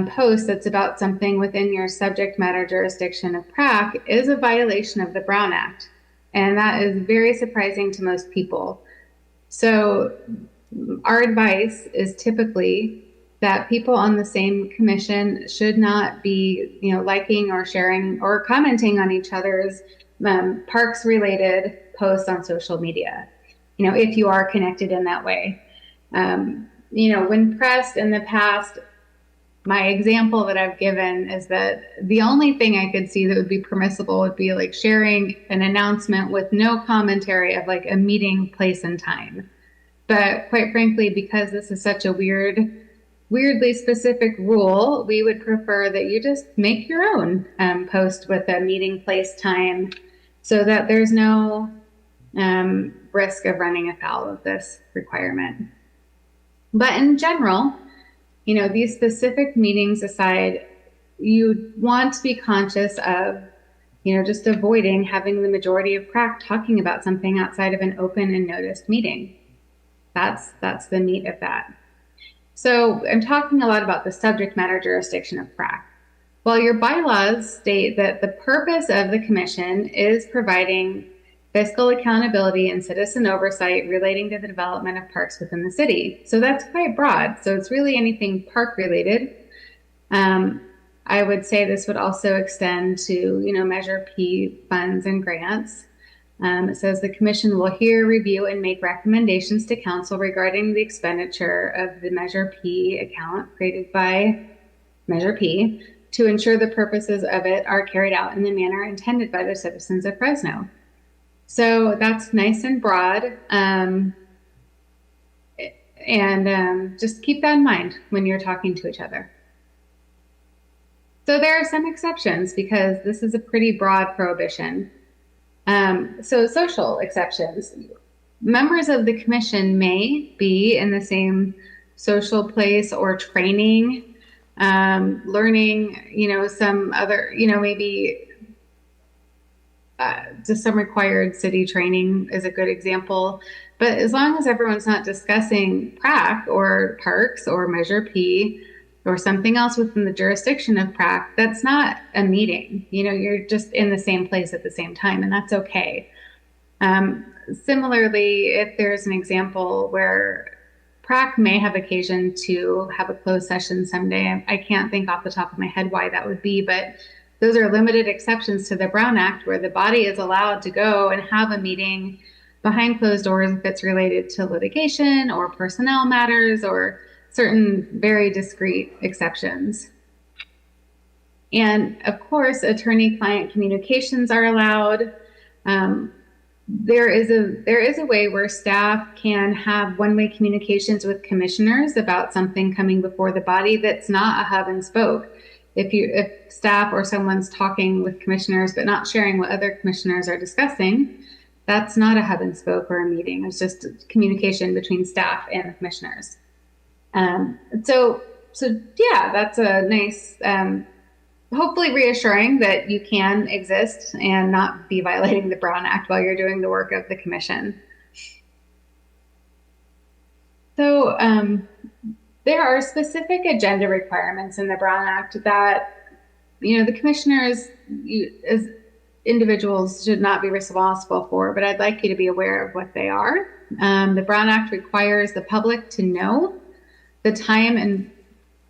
[SPEAKER 17] post that's about something within your subject matter jurisdiction of PRAC is a violation of the Brown Act. And that is very surprising to most people. So our advice is typically that people on the same commission should not be, liking or sharing or commenting on each other's parks-related posts on social media, if you are connected in that way. When pressed in the past, my example that I've given is that the only thing I could see that would be permissible would be like sharing an announcement with no commentary of like a meeting place and time. But quite frankly, because this is such a weirdly specific rule, we would prefer that you just make your own post with a meeting place time so that there's no risk of running afoul of this requirement. But in general, these specific meetings aside, you want to be conscious of, just avoiding having the majority of PRAC talking about something outside of an open and noticed meeting. That's the meat of that. So I'm talking a lot about the subject matter jurisdiction of PRAC. Well, your bylaws state that the purpose of the commission is providing fiscal accountability and citizen oversight relating to the development of parks within the city. So that's quite broad. So it's really anything park related. I would say this would also extend to, Measure P funds and grants. It says the commission will hear, review, and make recommendations to council regarding the expenditure of the Measure P account created by Measure P to ensure the purposes of it are carried out in the manner intended by the citizens of Fresno. So that's nice and broad. And just keep that in mind when you're talking to each other. So there are some exceptions because this is a pretty broad prohibition. So social exceptions. Members of the commission may be in the same social place or training, learning, some other, maybe just some required city training is a good example. But as long as everyone's not discussing PRAC or parks or Measure P or something else within the jurisdiction of PRAC, that's not a meeting. You're just in the same place at the same time, and that's okay. Similarly, if there's an example where PRAC may have occasion to have a closed session someday, I can't think off the top of my head why that would be, but those are limited exceptions to the Brown Act where the body is allowed to go and have a meeting behind closed doors if it's related to litigation or personnel matters or certain very discrete exceptions. And of course, attorney-client communications are allowed. there is a way where staff can have one-way communications with commissioners about something coming before the body that's not a hub and spoke. If staff or someone's talking with commissioners but not sharing what other commissioners are discussing, that's not a hub and spoke or a meeting. It's just communication between staff and the commissioners. So yeah, that's a nice, hopefully reassuring that you can exist and not be violating the Brown Act while you're doing the work of the commission. So there are specific agenda requirements in the Brown Act that, the commissioners as individuals should not be responsible for, but I'd like you to be aware of what they are. The Brown Act requires the public to know the time and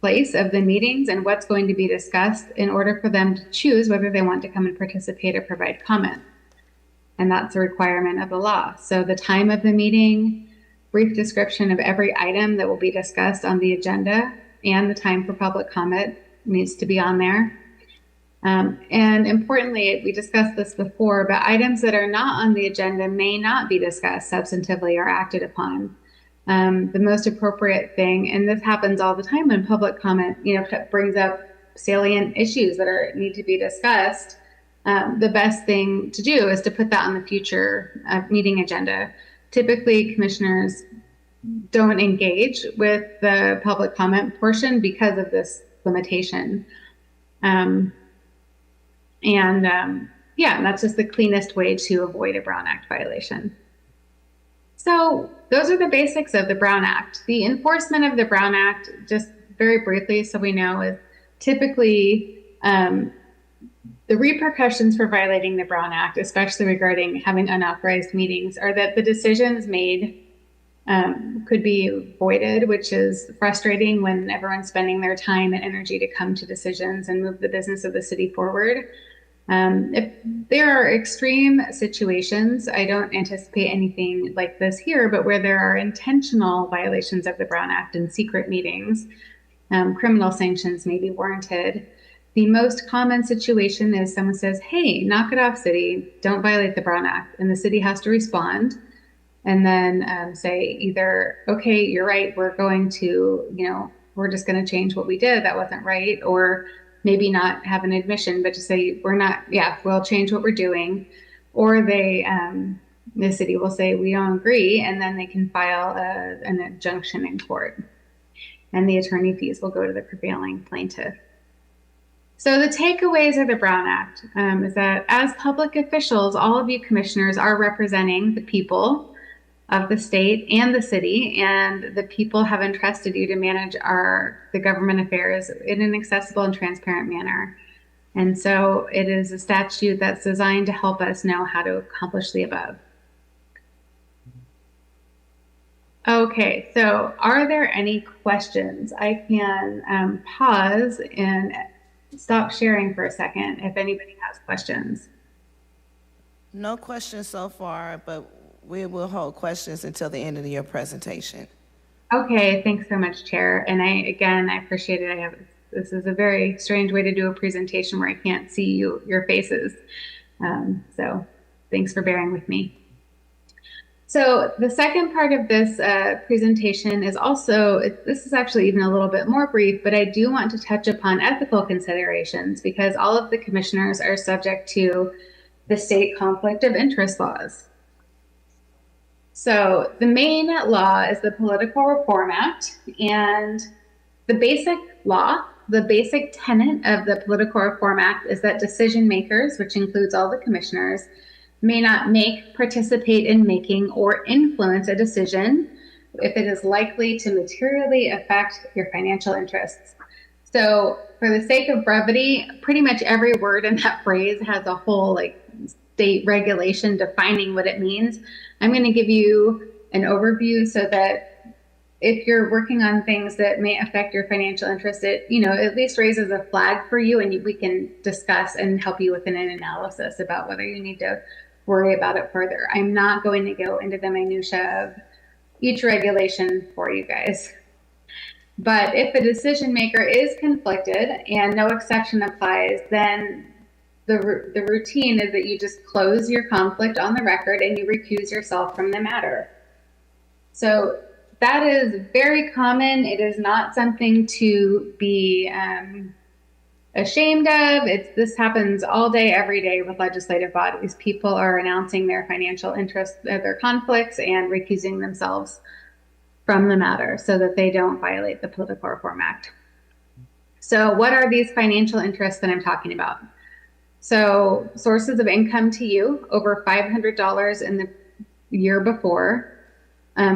[SPEAKER 17] place of the meetings and what's going to be discussed in order for them to choose whether they want to come and participate or provide comment. And that's a requirement of the law. So the time of the meeting, brief description of every item that will be discussed on the agenda, and the time for public comment needs to be on there. And importantly, we discussed this before, but items that are not on the agenda may not be discussed substantively or acted upon. The most appropriate thing, and this happens all the time when public comment, brings up salient issues that need to be discussed, the best thing to do is to put that on the future meeting agenda. Typically, commissioners don't engage with the public comment portion because of this limitation. Yeah, that's just the cleanest way to avoid a Brown Act violation. So those are the basics of the Brown Act. The enforcement of the Brown Act, just very briefly so we know, is typically the repercussions for violating the Brown Act, especially regarding having unauthorized meetings, are that the decisions made could be voided, which is frustrating when everyone's spending their time and energy to come to decisions and move the business of the city forward. If there are extreme situations, I don't anticipate anything like this here, but where there are intentional violations of the Brown Act in secret meetings, criminal sanctions may be warranted. The most common situation is someone says, hey, knock it off, city, don't violate the Brown Act. And the city has to respond and then say either, okay, you're right, we're going to, we're just going to change what we did, that wasn't right, or maybe not have an admission, but to say we'll change what we're doing. Or the city will say we don't agree, and then they can file an injunction in court. And the attorney fees will go to the prevailing plaintiff. So the takeaways of the Brown Act is that as public officials, all of you commissioners are representing the people of the state and the city, and the people have entrusted you to manage the government affairs in an accessible and transparent manner. And so it is a statute that's designed to help us know how to accomplish the above. Okay, so are there any questions? I can pause and stop sharing for a second if anybody has questions.
[SPEAKER 1] No questions so far, but we will hold questions until the end of your presentation.
[SPEAKER 17] Okay, thanks so much, Chair. And I appreciate it. This is a very strange way to do a presentation where I can't see your faces. So thanks for bearing with me. So the second part of this presentation is this is actually even a little bit more brief, but I do want to touch upon ethical considerations because all of the commissioners are subject to the state conflict of interest laws. So the main law is the Political Reform Act, and the basic law, the basic tenet of the Political Reform Act is that decision makers, which includes all the commissioners, may not make, participate in making, or influence a decision if it is likely to materially affect your financial interests. So for the sake of brevity, pretty much every word in that phrase has a whole state regulation defining what it means. I'm going to give you an overview so that if you're working on things that may affect your financial interest, it at least raises a flag for you, and we can discuss and help you with an analysis about whether you need to worry about it further. I'm not going to go into the minutia of each regulation for you guys. But if a decision maker is conflicted and no exception applies, then the routine is that you just close your conflict on the record and you recuse yourself from the matter. So that is very common. It is not something to be ashamed of. This happens all day, every day with legislative bodies. People are announcing their financial interests, their conflicts, and recusing themselves from the matter so that they don't violate the Political Reform Act. So what are these financial interests that I'm talking about? So sources of income to you, over $500 in the year before,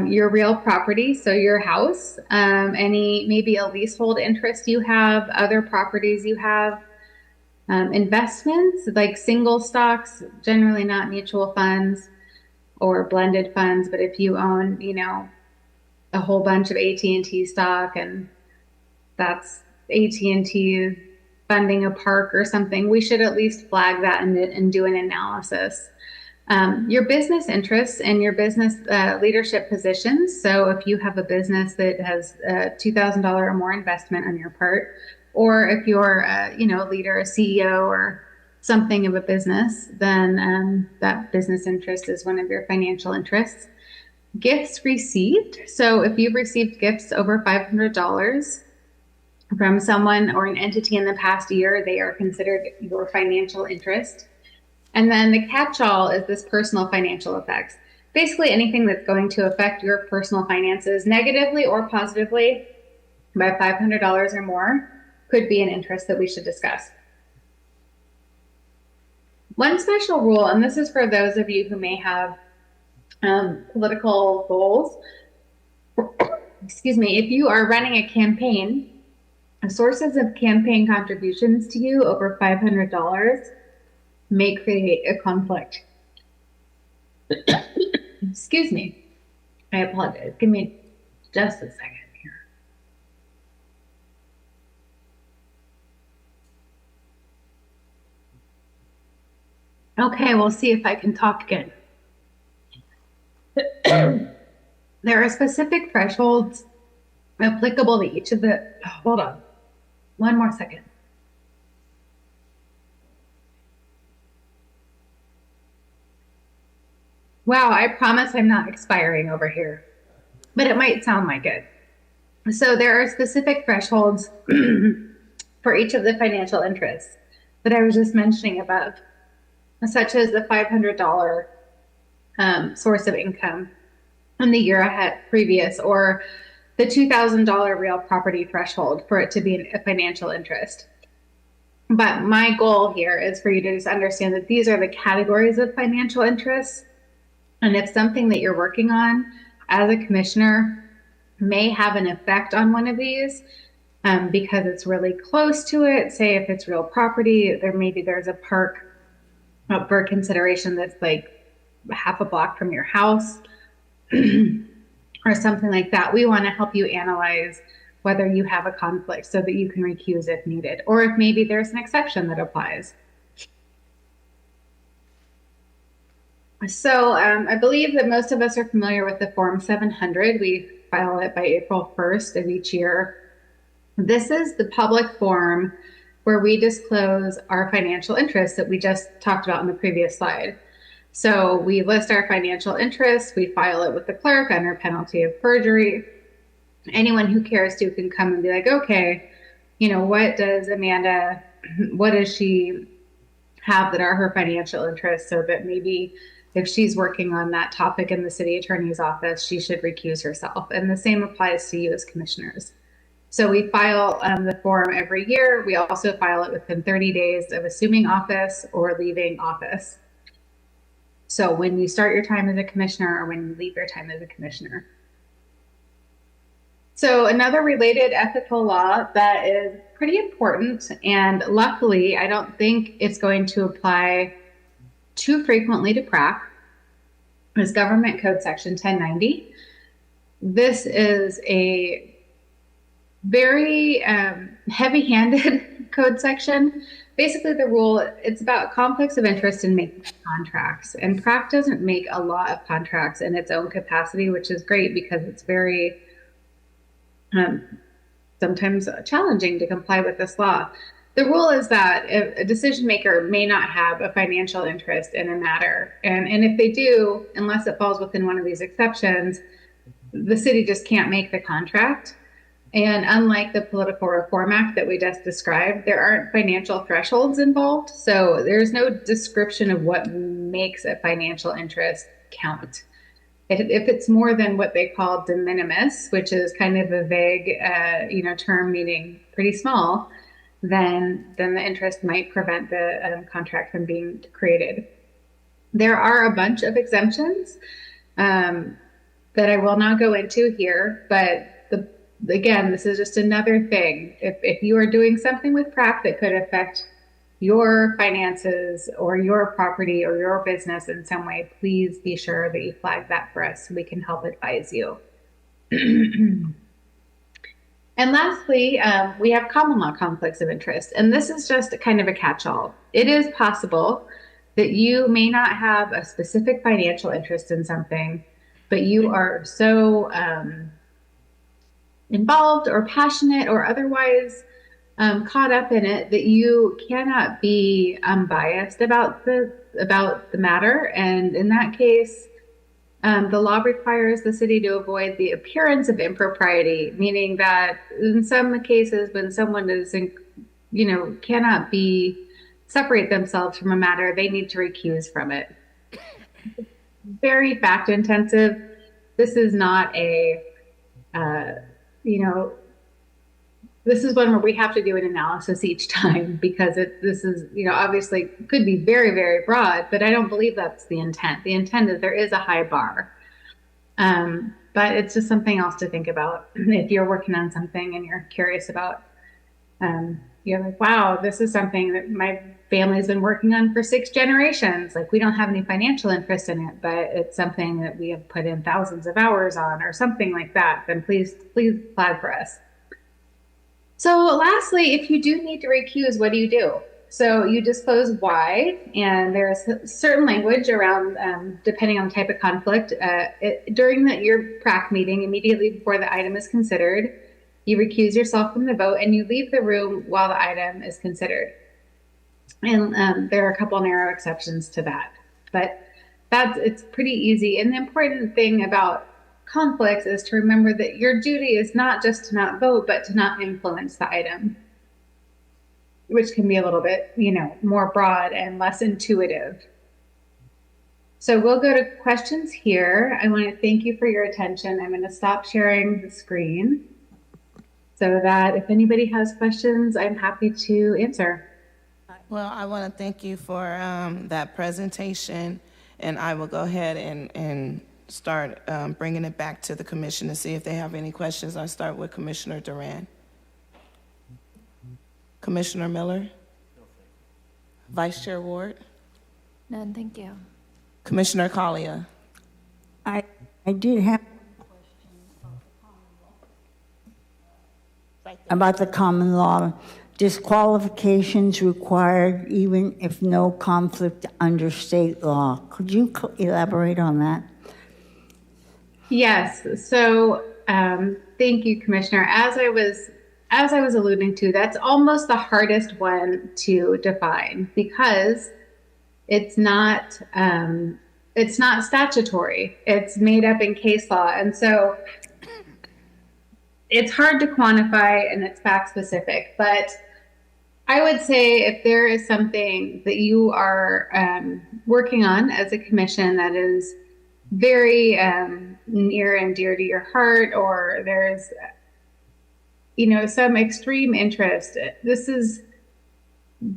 [SPEAKER 17] your real property, so your house, any maybe a leasehold interest you have, other properties you have, investments like single stocks, generally not mutual funds or blended funds, but if you own, a whole bunch of AT&T stock and that's AT&T funding a park or something, we should at least flag that and do an analysis. Your business interests and your business leadership positions. So if you have a business that has $2,000 or more investment on your part, or if you're a leader, a CEO or something of a business, then that business interest is one of your financial interests. Gifts received. So if you've received gifts over $500 from someone or an entity in the past year, they are considered your financial interest. And then the catch-all is this personal financial effects. Basically anything that's going to affect your personal finances negatively or positively by $500 or more could be an interest that we should discuss. One special rule, and this is for those of you who may have political goals. Excuse me, if you are running a campaign, sources of campaign contributions to you over $500 may create a conflict. Excuse me. I apologize. Give me just a second here. Okay, we'll see if I can talk again. There are specific thresholds applicable to each of the, hold on, one more second. Wow, I promise I'm not expiring over here, but it might sound like it. So there are specific thresholds for each of the financial interests that I was just mentioning above, such as the $500 source of income in the year ahead previous, or the $2,000 real property threshold for it to be a financial interest. But my goal here is for you to just understand that these are the categories of financial interests. And if something that you're working on as a commissioner may have an effect on one of these because it's really close to it, say if it's real property, there's a park up for consideration that's like half a block from your house or something like that, we want to help you analyze whether you have a conflict so that you can recuse if needed, or if maybe there's an exception that applies. So I believe that most of us are familiar with the Form 700. We file it by April 1st of each year. This is the public forum where we disclose our financial interests that we just talked about in the previous slide. So we list our financial interests, we file it with the clerk under penalty of perjury. Anyone who cares to can come and be like, okay, what does she have that are her financial interests, so that maybe if she's working on that topic in the city attorney's office, she should recuse herself. And the same applies to you as commissioners. So we file the form every year. We also file it within 30 days of assuming office or leaving office. So when you start your time as a commissioner or when you leave your time as a commissioner. So another related ethical law that is pretty important, and luckily I don't think it's going to apply too frequently to PRAC, is Government Code Section 1090. This is a very heavy-handed code section. Basically, the rule, it's about conflicts of interest in making contracts. And PRAC doesn't make a lot of contracts in its own capacity, which is great because it's very sometimes challenging to comply with this law. the rule is that a decision maker may not have a financial interest in a matter. And if they do, unless it falls within one of these exceptions, the city just can't make the contract. And unlike the Political Reform Act that we just described, there aren't financial thresholds involved. So there's no description of what makes a financial interest count. If it's more than what they call de minimis, which is kind of a vague, term meaning pretty small, then the interest might prevent the contract from being created. There are a bunch of exemptions that I will not go into here, but again, this is just another thing. If you are doing something with PrAC that could affect your finances or your property or your business in some way, please be sure that you flag that for us so we can help advise you. And lastly, we have common law conflicts of interest. And this is just kind of a catch-all. It is possible that you may not have a specific financial interest in something, but you are so involved or passionate or otherwise caught up in it that you cannot be unbiased about the matter. And in that case, the law requires the city to avoid the appearance of impropriety, meaning that in some cases when someone is, cannot separate themselves from a matter, they need to recuse from it. Very fact intensive. This is not this is one where we have to do an analysis each time because this is, obviously could be very, very broad, but I don't believe that's the intent. The intent is there is a high bar. But it's just something else to think about if you're working on something and you're curious about, you're like, wow, this is something that my family's been working on for 6 generations. Like we don't have any financial interest in it, but it's something that we have put in thousands of hours on or something like that, then please flag for us. So lastly, if you do need to recuse, what do you do? So you disclose why, and there's certain language around, depending on the type of conflict, during your PrAC meeting, immediately before the item is considered, you recuse yourself from the vote and you leave the room while the item is considered. And there are a couple narrow exceptions to that, but it's pretty easy. And the important thing about conflicts is to remember that your duty is not just to not vote, but to not influence the item, which can be a little bit, more broad and less intuitive. So we'll go to questions here. I want to thank you for your attention. I'm going to stop sharing the screen so that if anybody has questions, I'm happy to answer.
[SPEAKER 1] Well, I want to thank you for that presentation, and I will go ahead and start bringing it back to the commission to see if they have any questions. I'll start with Commissioner Duran. Commissioner Miller? Vice Chair Ward?
[SPEAKER 18] None, thank you.
[SPEAKER 1] Commissioner Collier?
[SPEAKER 3] I did have a question about the common law. Disqualifications required even if no conflict under state law. Could you elaborate on that?
[SPEAKER 17] Yes. So thank you, Commissioner. As I was alluding to, that's almost the hardest one to define because it's not statutory. It's made up in case law, and so it's hard to quantify and it's fact specific. But I would say if there is something that you are working on as a commission that is very near and dear to your heart, or there's some extreme interest, this is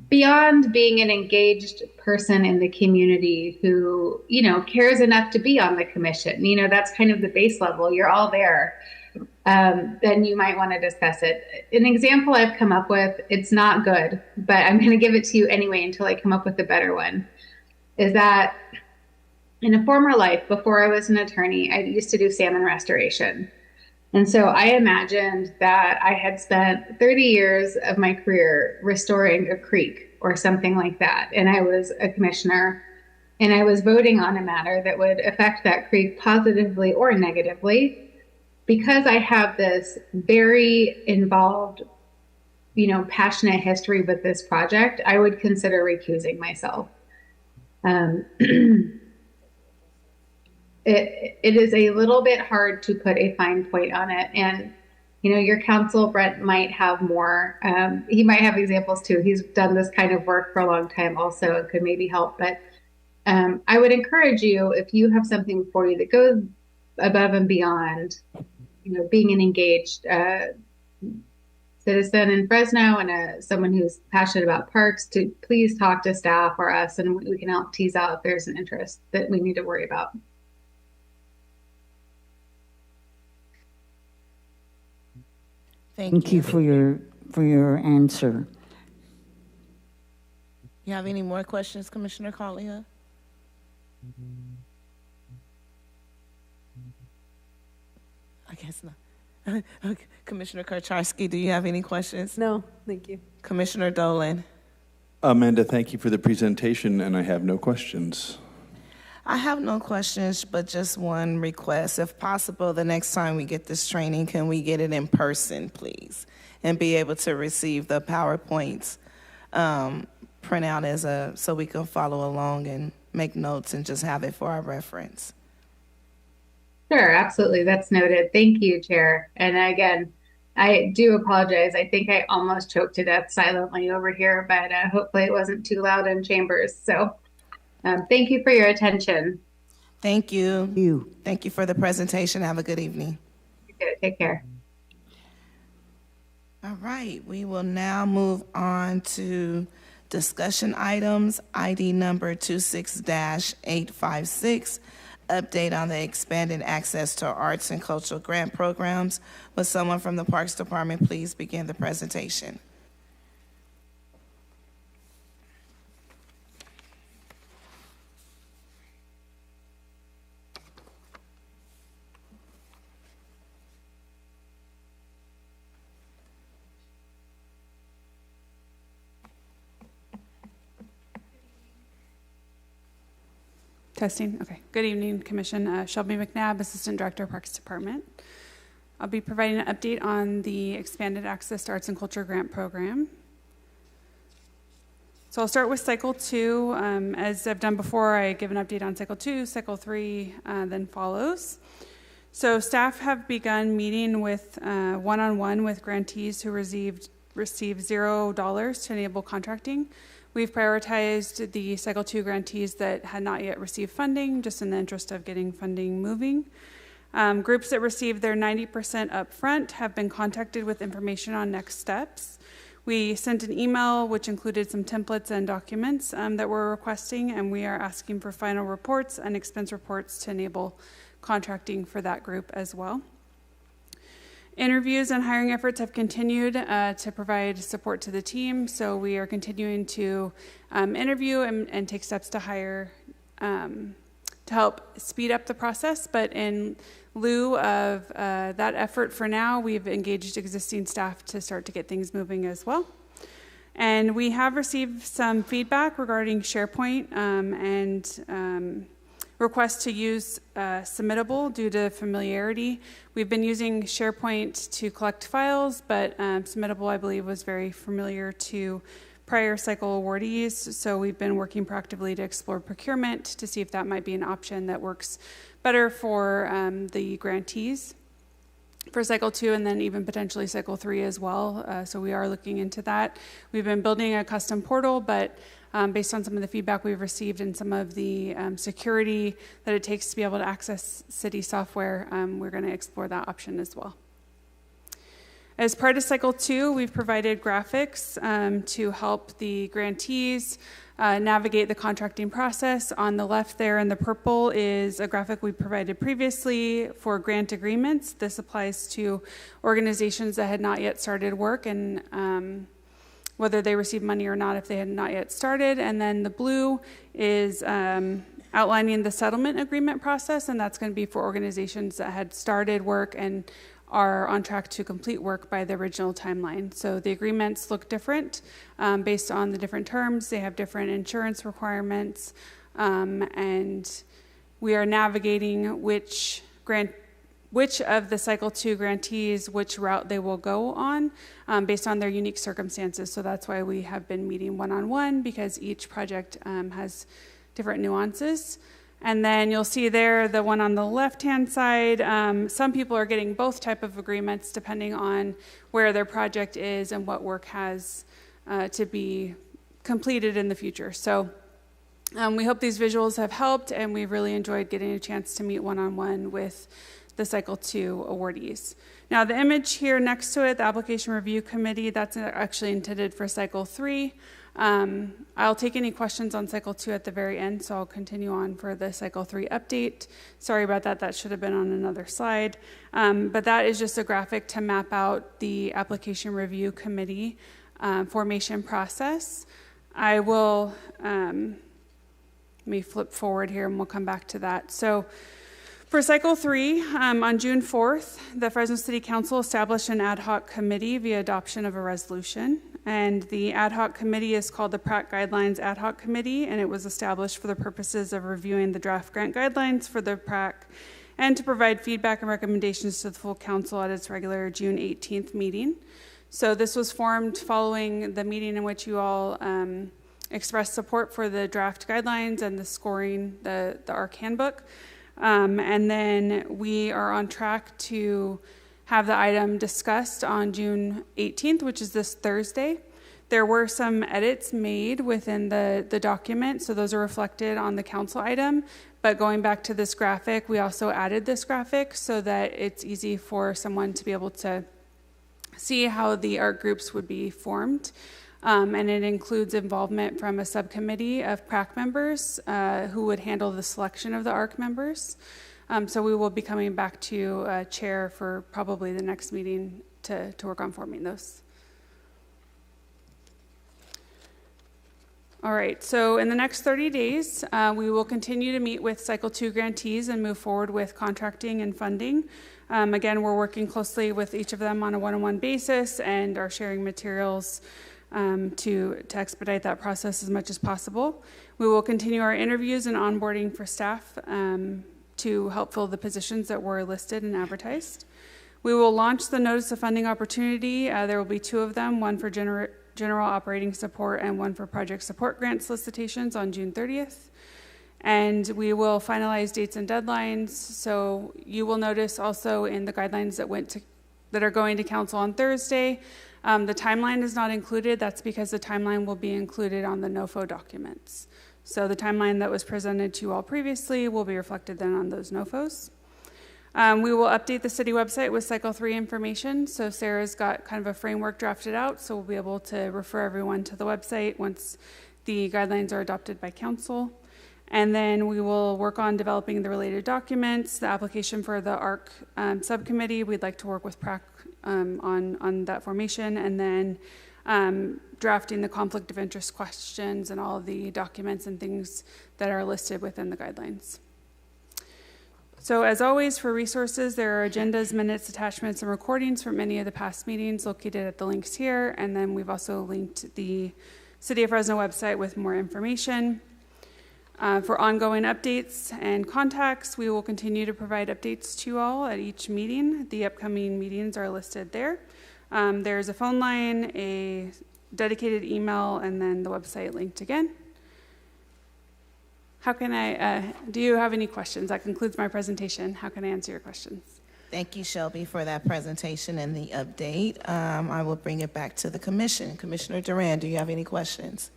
[SPEAKER 17] beyond being an engaged person in the community who cares enough to be on the commission. That's kind of the base level. You're all there. Then you might want to discuss it. An example I've come up with, it's not good, but I'm going to give it to you anyway until I come up with a better one, is that in a former life, before I was an attorney, I used to do salmon restoration. And so I imagined that I had spent 30 years of my career restoring a creek or something like that. And I was a commissioner and I was voting on a matter that would affect that creek positively or negatively. Because I have this very involved passionate history with this project, I would consider recusing myself. It is a little bit hard to put a fine point on it. And, your counsel, Brent, might have more. He might have examples too. He's done this kind of work for a long time also and could maybe help. But I would encourage you, if you have something for you that goes above and beyond, being an engaged citizen in Fresno and someone who's passionate about parks, to please talk to staff or us, and we can help tease out if there's an interest that we need to worry about.
[SPEAKER 3] Thank you for your answer.
[SPEAKER 1] You have any more questions, Commissioner Carlia? I guess not. Okay. Commissioner Karcharski, do you have any questions?
[SPEAKER 19] No, thank you.
[SPEAKER 1] Commissioner Dolan?
[SPEAKER 4] Amanda, thank you for the presentation, and I have no questions.
[SPEAKER 1] I have no questions, but just one request. If possible, the next time we get this training, can we get it in person, please? And be able to receive the PowerPoints printout so we can follow along and make notes and just have it for our reference.
[SPEAKER 17] Sure, absolutely. That's noted. Thank you, Chair. And again, I do apologize. I think I almost choked to death silently over here, but hopefully it wasn't too loud in chambers. So thank you for your attention.
[SPEAKER 1] Thank you. Thank you for the presentation. Have a good evening.
[SPEAKER 17] Take care.
[SPEAKER 1] All right, we will now move on to discussion items. ID number 26-856, update on the expanded access to arts and cultural grant programs. Will someone from the Parks Department please begin the presentation?
[SPEAKER 20] Testing. Okay. Good evening, Commission. Shelby McNabb, Assistant Director, Parks Department. I'll be providing an update on the Expanded Access to Arts and Culture Grant Program. So I'll start with Cycle 2. As I've done before, I give an update on Cycle 2, Cycle 3 then follows. So staff have begun meeting with one-on-one with grantees who received $0 to enable contracting. We've prioritized the Cycle 2 grantees that had not yet received funding, just in the interest of getting funding moving. Groups that received their 90% upfront have been contacted with information on next steps. We sent an email which included some templates and documents that we're requesting, and we are asking for final reports and expense reports to enable contracting for that group as well. Interviews and hiring efforts have continued to provide support to the team, so we are continuing to interview and take steps to hire to help speed up the process. But in lieu of that effort for now, we've engaged existing staff to start to get things moving as well. And we have received some feedback regarding SharePoint and request to use Submittable due to familiarity. We've been using SharePoint to collect files, but Submittable, I believe, was very familiar to prior cycle awardees, so we've been working proactively to explore procurement to see if that might be an option that works better for the grantees for Cycle 2 and then even potentially Cycle 3 as well. So we are looking into that. We've been building a custom portal, but based on some of the feedback we've received and some of the security that it takes to be able to access city software, we're going to explore that option as well. As part of Cycle 2, we've provided graphics to help the grantees navigate the contracting process. On the left there in the purple is a graphic we provided previously for grant agreements. This applies to organizations that had not yet started work and whether they received money or not if they had not yet started. And then the blue is outlining the settlement agreement process, and that's going to be for organizations that had started work and are on track to complete work by the original timeline. So the agreements look different based on the different terms. They have different insurance requirements, and we are navigating which which of the Cycle 2 grantees, which route they will go on based on their unique circumstances. So that's why we have been meeting one-on-one, because each project has different nuances. And then you'll see there, the one on the left-hand side, some people are getting both type of agreements depending on where their project is and what work has to be completed in the future. So we hope these visuals have helped, and we've really enjoyed getting a chance to meet one-on-one with the Cycle 2 awardees. Now, the image here next to it, the Application Review Committee, that's actually intended for Cycle 3. I'll take any questions on Cycle 2 at the very end, so I'll continue on for the Cycle 3 update. Sorry about that, that should have been on another slide. But that is just a graphic to map out the Application Review Committee formation process. I will, let me flip forward here and we'll come back to that. So for Cycle 3, on June 4th, the Fresno City Council established an ad hoc committee via adoption of a resolution. And the ad hoc committee is called the PRAC Guidelines Ad Hoc Committee, and it was established for the purposes of reviewing the draft grant guidelines for the PRAC and to provide feedback and recommendations to the full council at its regular June 18th meeting. So this was formed following the meeting in which you all expressed support for the draft guidelines and the scoring, the ARC handbook. And then we are on track to have the item discussed on June 18th, which is this Thursday. There were some edits made within the document, so those are reflected on the council item. But going back to this graphic, we also added this graphic so that it's easy for someone to be able to see how the ARC groups would be formed. And it includes involvement from a subcommittee of PRAC members who would handle the selection of the ARC members. So we will be coming back to chair for probably the next meeting to work on forming those. All right, so in the next 30 days, we will continue to meet with Cycle 2 grantees and move forward with contracting and funding. Again, we're working closely with each of them on a one-on-one basis and are sharing materials to expedite that process as much as possible. We will continue our interviews and onboarding for staff to help fill the positions that were listed and advertised. We will launch the Notice of Funding Opportunity. There will be 2 of them, one for general operating support and one for project support grant solicitations on June 30th. And we will finalize dates and deadlines. So you will notice also in the guidelines that are going to council on Thursday, the timeline is not included. That's because the timeline will be included on the NOFO documents. So the timeline that was presented to you all previously will be reflected then on those NOFOs. We will update the city website with Cycle 3 information. So Sarah's got kind of a framework drafted out, so we'll be able to refer everyone to the website once the guidelines are adopted by council. And then we will work on developing the related documents, the application for the ARC subcommittee. We'd like to work with PRAC on that formation, and then drafting the conflict of interest questions and all of the documents and things that are listed within the guidelines. So as always, for resources, there are agendas, minutes, attachments, and recordings from many of the past meetings located at the links here. And then we've also linked the City of Fresno website with more information. For ongoing updates and contacts, we will continue to provide updates to you all at each meeting. The upcoming meetings are listed there. There's a phone line, a dedicated email, and then the website linked again. How can I, do you have any questions? That concludes my presentation. How can I answer your questions?
[SPEAKER 1] Thank you, Shelby, for that presentation and the update. I will bring it back to the commission. Commissioner Duran, do you have any questions?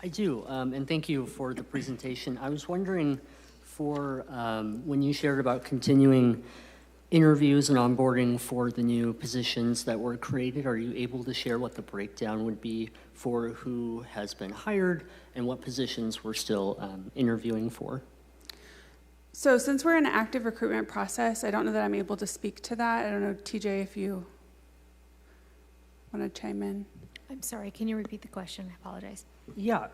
[SPEAKER 6] I do, and thank you for the presentation. I was wondering for when you shared about continuing interviews and onboarding for the new positions that were created, are you able to share what the breakdown would be for who has been hired and what positions we're still interviewing for?
[SPEAKER 20] So since we're in an active recruitment process, I don't know that I'm able to speak to that. I don't know, TJ, if you want to chime in.
[SPEAKER 7] I'm sorry, can you repeat the question? I apologize.
[SPEAKER 6] Yeah,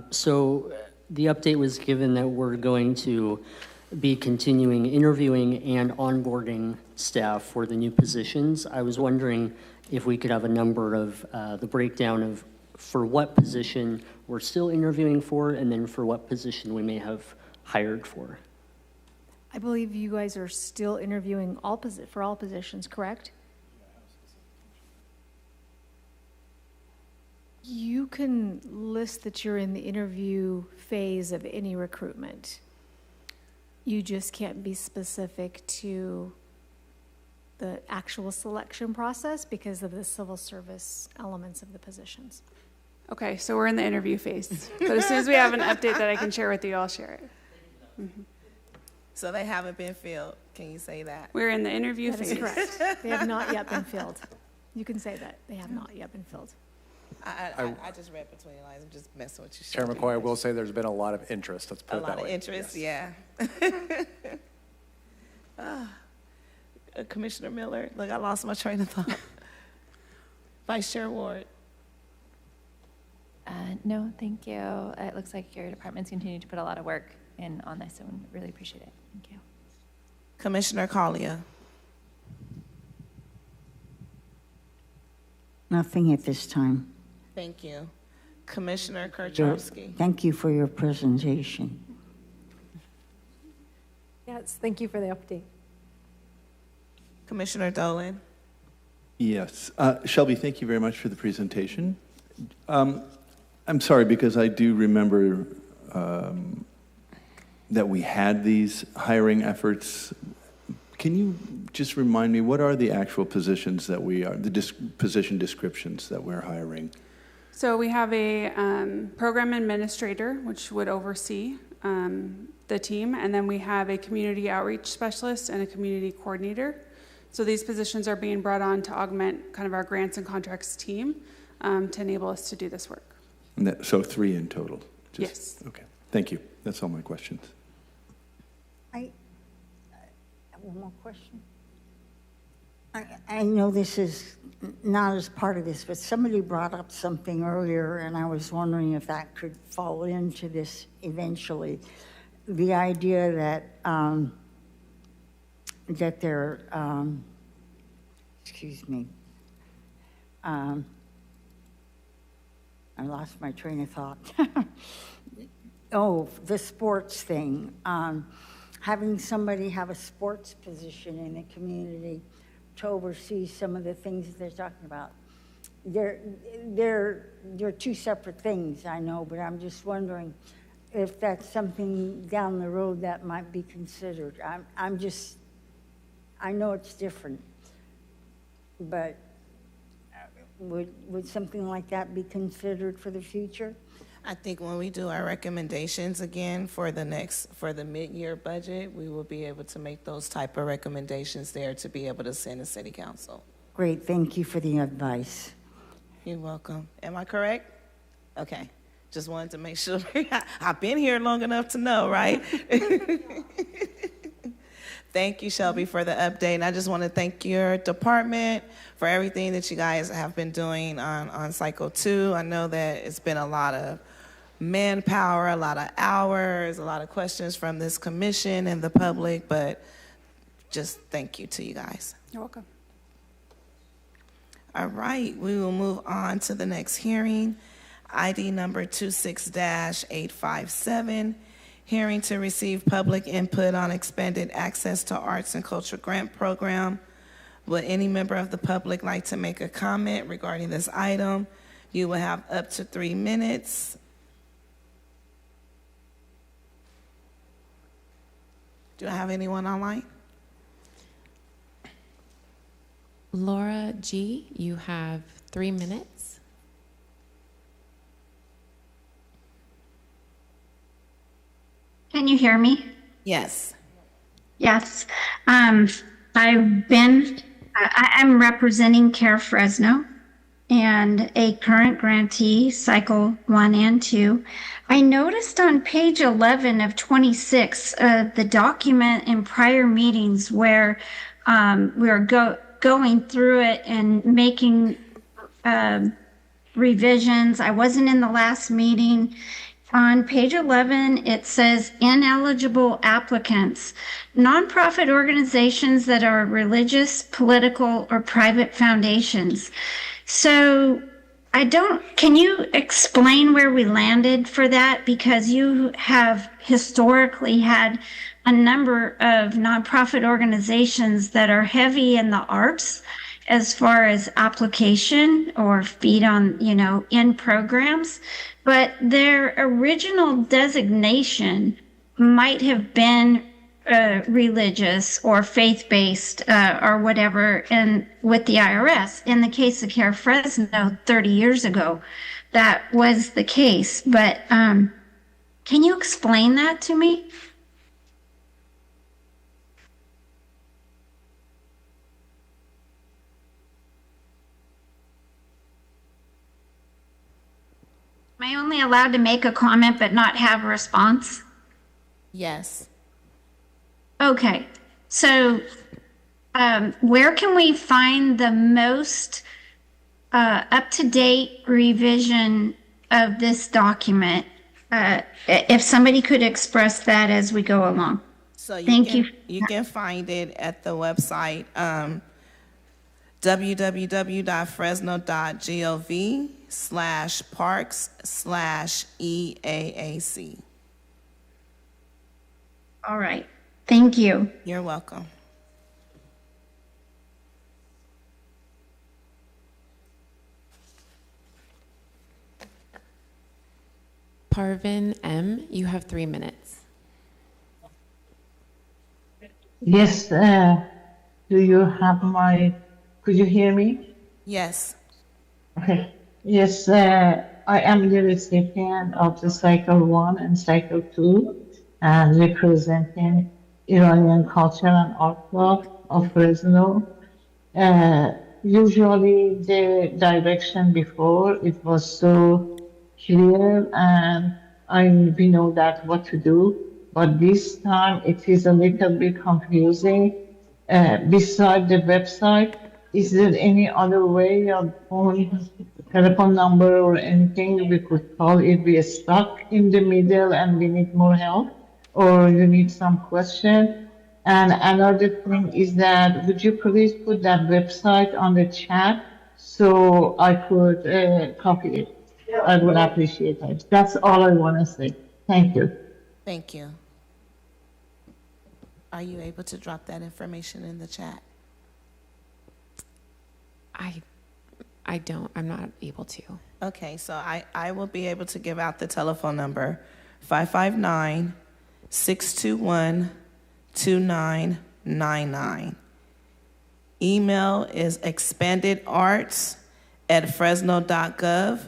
[SPEAKER 6] so the update was given that we're going to be continuing interviewing and onboarding staff for the new positions. I was wondering if we could have a number of the breakdown of for what position we're still interviewing for and then for what position we may have hired for.
[SPEAKER 7] I believe you guys are still interviewing for all positions, correct? You can list that you're in the interview phase of any recruitment. You just can't be specific to the actual selection process because of the civil service elements of the positions.
[SPEAKER 20] Okay, so we're in the interview phase. But as soon as we have an update that I can share with you, I'll share it. Mm-hmm.
[SPEAKER 1] So they haven't been filled. Can you say that?
[SPEAKER 20] We're in the interview phase.
[SPEAKER 7] That is correct. They have not yet been filled. You can say that. They have not yet been filled.
[SPEAKER 1] I just read between the lines. I'm just messing with you.
[SPEAKER 8] Chair McCoy, I will say there's been a lot of interest. Let's put it that way.
[SPEAKER 1] A lot of interest,
[SPEAKER 8] yes.
[SPEAKER 1] Yeah. Commissioner Miller, look, I lost my train of thought. Vice Chair Ward.
[SPEAKER 18] No, thank you. It looks like your department's continuing to put a lot of work in on this, and really appreciate it. Thank you.
[SPEAKER 1] Commissioner Collier.
[SPEAKER 3] Nothing at this time.
[SPEAKER 1] Thank you. Commissioner Kurchowski.
[SPEAKER 3] Thank you for your presentation.
[SPEAKER 19] Yes, thank you for the update.
[SPEAKER 1] Commissioner Dolan.
[SPEAKER 4] Yes. Shelby, thank you very much for the presentation. I'm sorry, because I do remember that we had these hiring efforts. Can you just remind me, what are the actual positions that we are, the position descriptions that we're hiring?
[SPEAKER 20] So we have a program administrator, which would oversee the team, and then we have a community outreach specialist and a community coordinator. So these positions are being brought on to augment kind of our grants and contracts team to enable us to do this work.
[SPEAKER 4] So 3 in total?
[SPEAKER 20] Yes.
[SPEAKER 4] Okay, thank you. That's all my questions.
[SPEAKER 3] I have one more question. I know this is not as part of this, but somebody brought up something earlier, and I was wondering if that could fall into this eventually. The idea that that they're, excuse me, I lost my train of thought. Oh, the sports thing. Having somebody have a sports position in the community to oversee some of the things that they're talking about. They're two separate things, I know, but I'm just wondering if that's something down the road that might be considered. I know it's different, but would something like that be considered for the future?
[SPEAKER 1] I think when we do our recommendations again for the mid-year budget, we will be able to make those type of recommendations there to be able to send to City Council.
[SPEAKER 3] Great, thank you for the advice.
[SPEAKER 1] You're welcome. Am I correct? Okay. Just wanted to make sure. I've been here long enough to know, right? Thank you, Shelby, for the update. And I just want to thank your department for everything that you guys have been doing on Cycle 2. I know that it's been a lot of manpower, a lot of hours, a lot of questions from this commission and the public, but just thank you to you guys.
[SPEAKER 20] You're welcome.
[SPEAKER 1] All right, we will move on to the next hearing. ID number 26-857, hearing to receive public input on expanded access to arts and culture grant program. Would any member of the public like to make a comment regarding this item? You will have up to 3 minutes. Do I have anyone online?
[SPEAKER 2] Laura G., you have 3 minutes.
[SPEAKER 21] Can you hear me?
[SPEAKER 1] Yes.
[SPEAKER 21] Yes. I'm representing Care Fresno and a current grantee, Cycle 1 and 2. I noticed on page 11 of 26, the document in prior meetings where we were going through it and making revisions. I wasn't in the last meeting. On page 11, it says ineligible applicants, nonprofit organizations that are religious, political, or private foundations. So can you explain where we landed for that? Because you have historically had a number of nonprofit organizations that are heavy in the arts as far as application or feet on, in programs, but their original designation might have been religious or faith-based or whatever with the IRS. In the case of Care Fresno 30 years ago, that was the case. But can you explain that to me? Am I only allowed to make a comment but not have a response?
[SPEAKER 1] Yes.
[SPEAKER 21] Okay, so where can we find the most up-to-date revision of this document? If somebody could express that as we go along.
[SPEAKER 1] So
[SPEAKER 21] you
[SPEAKER 1] can find it at the website www.fresno.gov/parks/EAAC.
[SPEAKER 21] All right. Thank you.
[SPEAKER 1] You're welcome.
[SPEAKER 2] Parvin M., you have 3 minutes.
[SPEAKER 5] Yes, do you have could you hear me?
[SPEAKER 1] Yes.
[SPEAKER 5] Okay. Yes, I am the recipient of the Cycle 1 and Cycle 2 and representing Iranian Culture and Art Club of Fresno. Usually the direction before, it was so clear and we know that what to do, but this time it is a little bit confusing. Beside the website, is there any other way of phone, telephone number or anything we could call if we are stuck in the middle and we need more help or you need some question? And another thing is that, would you please put that website on the chat so I could copy it? I would appreciate it. That's all I want to say. Thank you.
[SPEAKER 1] Thank you. Are you able to drop that information in the chat?
[SPEAKER 2] I'm not able to.
[SPEAKER 1] Okay, so I will be able to give out the telephone number, 559-621-2999. Email is expandedarts@fresno.gov.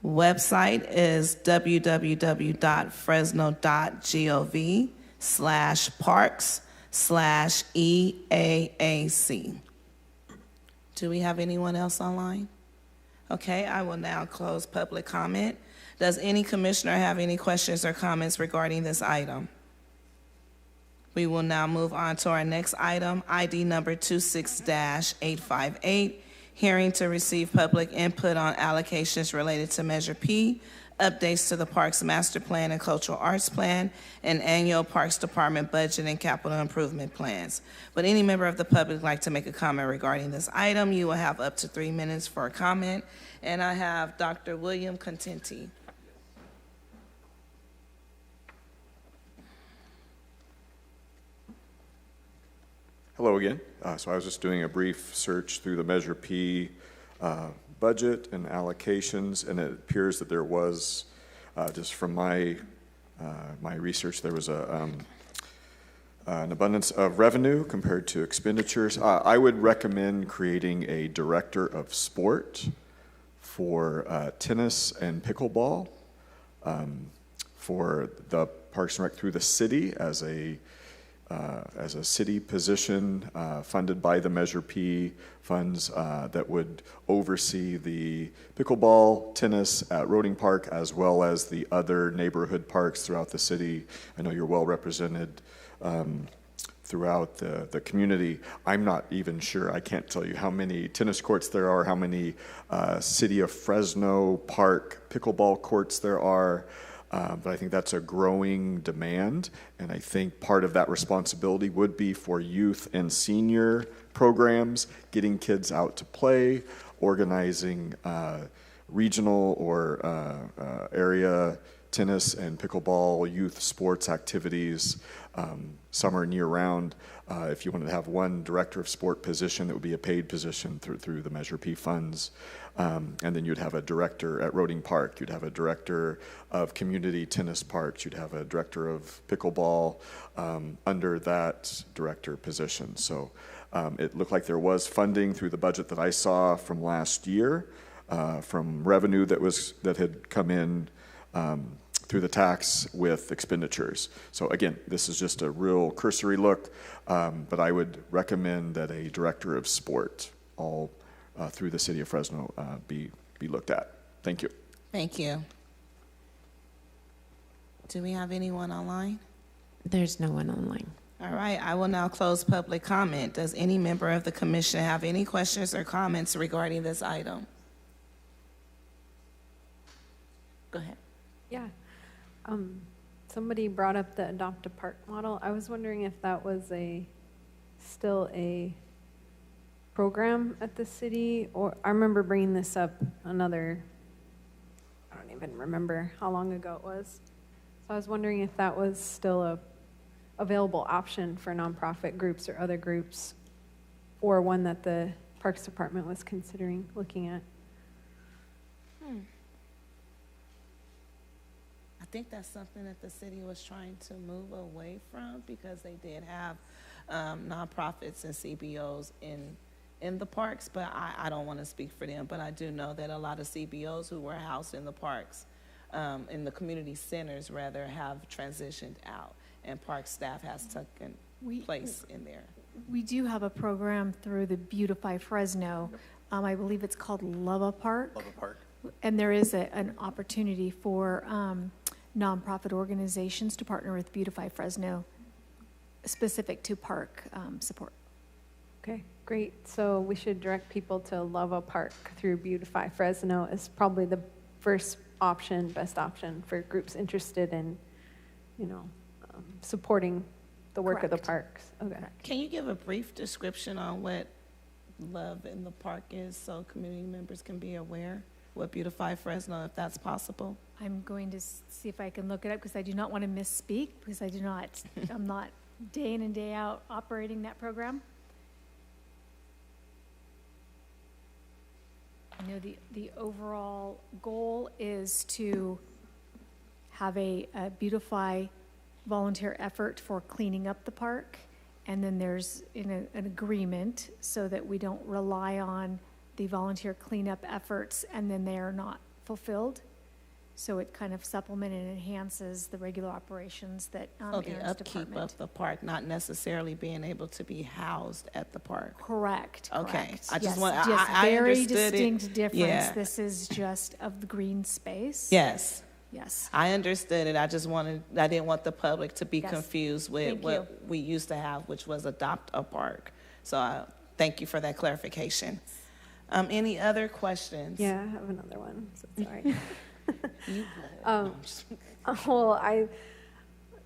[SPEAKER 1] Website is www.fresno.gov/parks/EAAC. Do we have anyone else online? Okay, I will now close public comment. Does any commissioner have any questions or comments regarding this item? We will now move on to our next item, ID number 26-858, hearing to receive public input on allocations related to Measure P, updates to the Parks Master Plan and Cultural Arts Plan, and annual Parks Department budget and capital improvement plans. Would any member of the public like to make a comment regarding this item? You will have up to 3 minutes for a comment. And I have Dr. William Contenti.
[SPEAKER 15] Hello again. So I was just doing a brief search through the Measure P budget and allocations, and it appears that there was, just from my research, there was an abundance of revenue compared to expenditures. I would recommend creating a director of sport for tennis and pickleball for the Parks and Rec through the city as a city position funded by the Measure P funds that would oversee the pickleball, tennis at Roding Park, as well as the other neighborhood parks throughout the city. I know you're well represented throughout the community. I'm not even sure, I can't tell you how many tennis courts there are, how many City of Fresno Park pickleball courts there are. But I think that's a growing demand, and I think part of that responsibility would be for youth and senior programs, getting kids out to play, organizing regional or area tennis and pickleball, youth sports activities, summer and year-round. If you wanted to have one director of sport position, that would be a paid position through the Measure P funds. And then you'd have a director at Roding Park. You'd have a director of community tennis parks. You'd have a director of pickleball under that director position. So it looked like there was funding through the budget that I saw from last year, from revenue that had come in through the tax with expenditures. So again, this is just a real cursory look, but I would recommend that a director of sport all through the city of Fresno be looked at. Thank you.
[SPEAKER 1] Thank you. Do we have anyone online?
[SPEAKER 2] There's no one online.
[SPEAKER 1] All right, I will now close public comment. Does any member of the commission have any questions or comments regarding this item? Go ahead.
[SPEAKER 19] Yeah. Somebody brought up the adopt a park model. I was wondering if that was still a program at the city, or I remember bringing this up I don't even remember how long ago it was. So I was wondering if that was still a available option for nonprofit groups or other groups, or one that the Parks Department was considering looking at.
[SPEAKER 1] I think that's something that the city was trying to move away from, because they did have nonprofits and CBOs in the parks, but I don't want to speak for them, but I do know that a lot of CBOs who were housed in the parks, in the community centers rather, have transitioned out, and park staff has taken place in there.
[SPEAKER 7] We do have a program through the Beautify Fresno. I believe it's called Love a Park.
[SPEAKER 8] Love a Park.
[SPEAKER 7] And there is an opportunity for nonprofit organizations to partner with Beautify Fresno, specific to park support.
[SPEAKER 19] Okay, great. So we should direct people to Love a Park through Beautify Fresno is probably the first option, best option for groups interested in, supporting the work of the parks. Okay.
[SPEAKER 1] Can you give a brief description on what Love in the Park is, so community members can be aware what Beautify Fresno, if that's possible?
[SPEAKER 7] I'm going to see if I can look it up, because I do not want to misspeak, because I'm not day in and day out operating that program. I know the overall goal is to have a Beautify volunteer effort for cleaning up the park, and then there's an agreement so that we don't rely on the volunteer cleanup efforts and then they are not fulfilled. So it kind of supplements and enhances the regular operations that
[SPEAKER 1] So the
[SPEAKER 7] Aaron's
[SPEAKER 1] upkeep
[SPEAKER 7] department.
[SPEAKER 1] of the park, not necessarily being able to be housed at the park.
[SPEAKER 7] Correct.
[SPEAKER 1] Okay.
[SPEAKER 7] Correct.
[SPEAKER 1] I just
[SPEAKER 7] Yes,
[SPEAKER 1] want,
[SPEAKER 7] yes,
[SPEAKER 1] I
[SPEAKER 7] very
[SPEAKER 1] understood
[SPEAKER 7] distinct
[SPEAKER 1] it.
[SPEAKER 7] difference.
[SPEAKER 1] Yeah.
[SPEAKER 7] This is just of the green space.
[SPEAKER 1] Yes.
[SPEAKER 7] Yes.
[SPEAKER 1] I understood it. I didn't want the public to be
[SPEAKER 7] Yes.
[SPEAKER 1] confused with
[SPEAKER 7] Thank
[SPEAKER 1] what we used to have, which was adopt a park. So thank you for that clarification. Any other questions?
[SPEAKER 19] Yeah, I have another one. So sorry.
[SPEAKER 1] You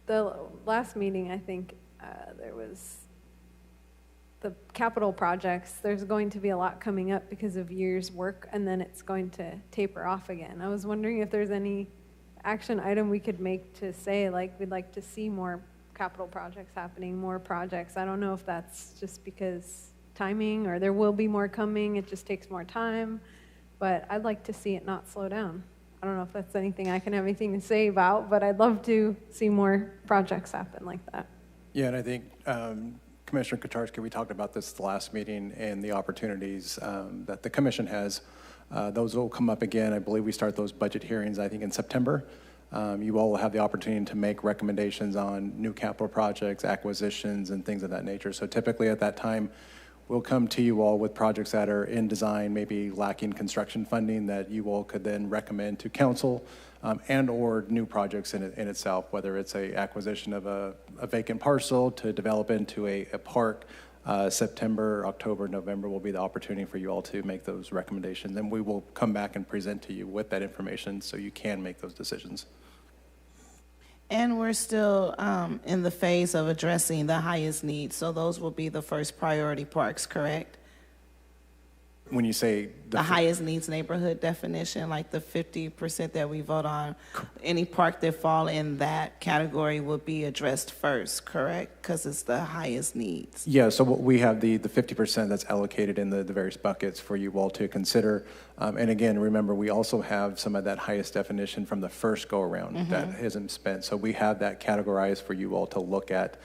[SPEAKER 19] the last meeting, I think there was the capital projects. There's going to be a lot coming up because of years' work, and then it's going to taper off again. I was wondering if there's any action item we could make to say, like, we'd like to see more capital projects happening, more projects. I don't know if that's just because timing, or there will be more coming, it just takes more time, but I'd like to see it not slow down. I don't know if that's anything I can have anything to say about, but I'd love to see more projects happen like that.
[SPEAKER 8] Yeah, and I think Commissioner Kotarski, we talked about this at the last meeting and the opportunities that the commission has. Those will come up again. I believe we start those budget hearings, I think, in September. You all will have the opportunity to make recommendations on new capital projects, acquisitions, and things of that nature. So typically at that time, we'll come to you all with projects that are in design, maybe lacking construction funding, that you all could then recommend to council, and or new projects in itself, whether it's a acquisition of a vacant parcel to develop into a park. September, October, November will be the opportunity for you all to make those recommendations, and we will come back and present to you with that information so you can make those decisions.
[SPEAKER 1] And we're still in the phase of addressing the highest needs, so those will be the first priority parks, correct?
[SPEAKER 8] when you say
[SPEAKER 1] the highest needs neighborhood definition, like the 50% that we vote on, any park that fall in that category will be addressed first, correct? Because it's the highest needs.
[SPEAKER 8] Yeah, so we have the 50% that's allocated in the various buckets for you all to consider. And again, remember, we also have some of that highest definition from the first go-around that isn't spent. So we have that categorized for you all to look at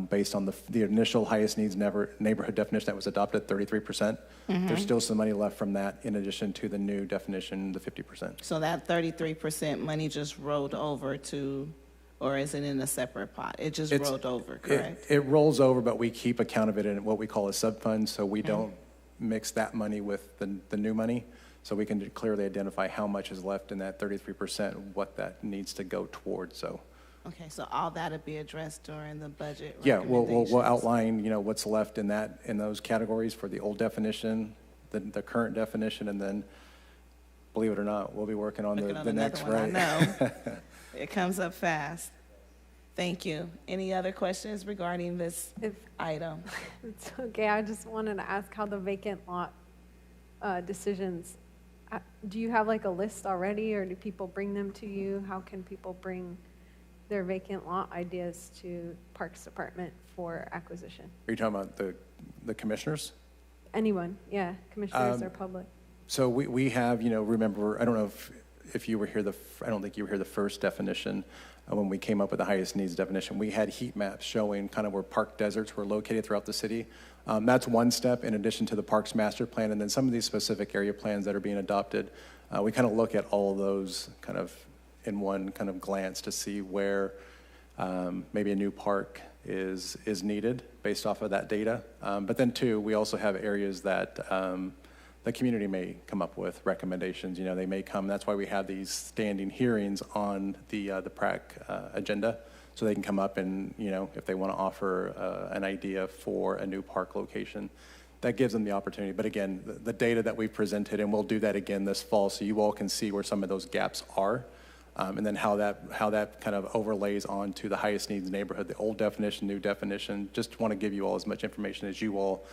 [SPEAKER 8] based on the initial highest needs neighborhood definition that was adopted, 33%. There's still some money left from that in addition to the new definition, the 50%.
[SPEAKER 1] So that 33% money just rolled over to, or is it in a separate pot? It just rolled over, correct?
[SPEAKER 8] It rolls over, but we keep account of it in what we call a sub-fund, so we don't mix that money with the new money. So we can clearly identify how much is left in that 33%, what that needs to go towards. So.
[SPEAKER 1] Okay, so all that'll be addressed during the budget.
[SPEAKER 8] Yeah, we'll outline, what's left in those categories for the old definition, the current definition, and then, believe it or not, we'll be working on the next,
[SPEAKER 1] one,
[SPEAKER 8] right?
[SPEAKER 1] I know. It comes up fast. Thank you. Any other questions regarding this item?
[SPEAKER 19] It's okay. I just wanted to ask how the vacant lot decisions, do you have like a list already, or do people bring them to you? How can people bring their vacant lot ideas to Parks Department for acquisition?
[SPEAKER 8] Are you talking about the commissioners?
[SPEAKER 19] Anyone, yeah, commissioners or public.
[SPEAKER 8] So we have, remember, I don't know if you were here, I don't think you were here the first definition when we came up with the highest needs definition. We had heat maps showing kind of where park deserts were located throughout the city. That's one step in addition to the Parks Master Plan, and then some of these specific area plans that are being adopted. We kind of look at all of those kind of in one kind of glance to see where maybe a new park is needed based off of that data. But then too, we also have areas that the community may come up with recommendations. They may come, that's why we have these standing hearings on the PRAC agenda, so they can come up and, if they want to offer an idea for a new park location, that gives them the opportunity. But again, the data that we've presented, and we'll do that again this fall so you all can see where some of those gaps are. And then how that kind of overlays onto the highest needs neighborhood, the old definition, new definition. Just want to give you all as much information as you all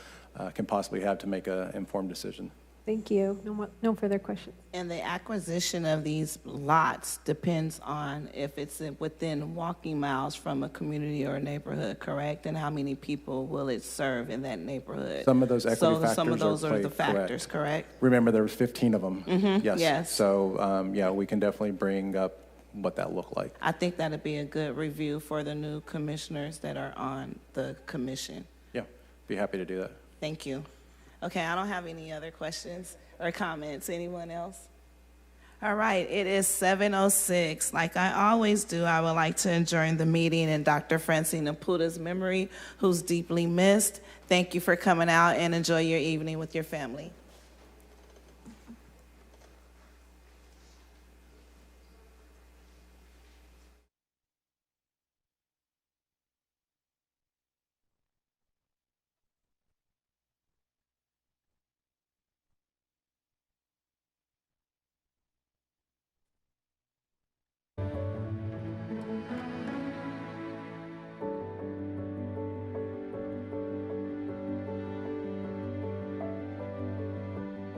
[SPEAKER 8] can possibly have to make an informed decision.
[SPEAKER 19] Thank you. No further questions.
[SPEAKER 1] And the acquisition of these lots depends on if it's within walking miles from a community or a neighborhood, correct? And how many people will it serve in that neighborhood?
[SPEAKER 8] Some of those equity factors
[SPEAKER 1] some of those are the
[SPEAKER 8] correct.
[SPEAKER 1] factors, correct?
[SPEAKER 8] Remember, there was 15 of them.
[SPEAKER 1] Yes.
[SPEAKER 8] So, we can definitely bring up what that looked like.
[SPEAKER 1] I think that'd be a good review for the new commissioners that are on the commission.
[SPEAKER 8] Yeah, be happy to do that.
[SPEAKER 1] Thank you. Okay, I don't have any other questions or comments. Anyone else? All right, it is 7:06. Like I always do, I would like to adjourn the meeting in Dr. Francine Naputa's memory, who's deeply missed. Thank you for coming out and enjoy your evening with your family.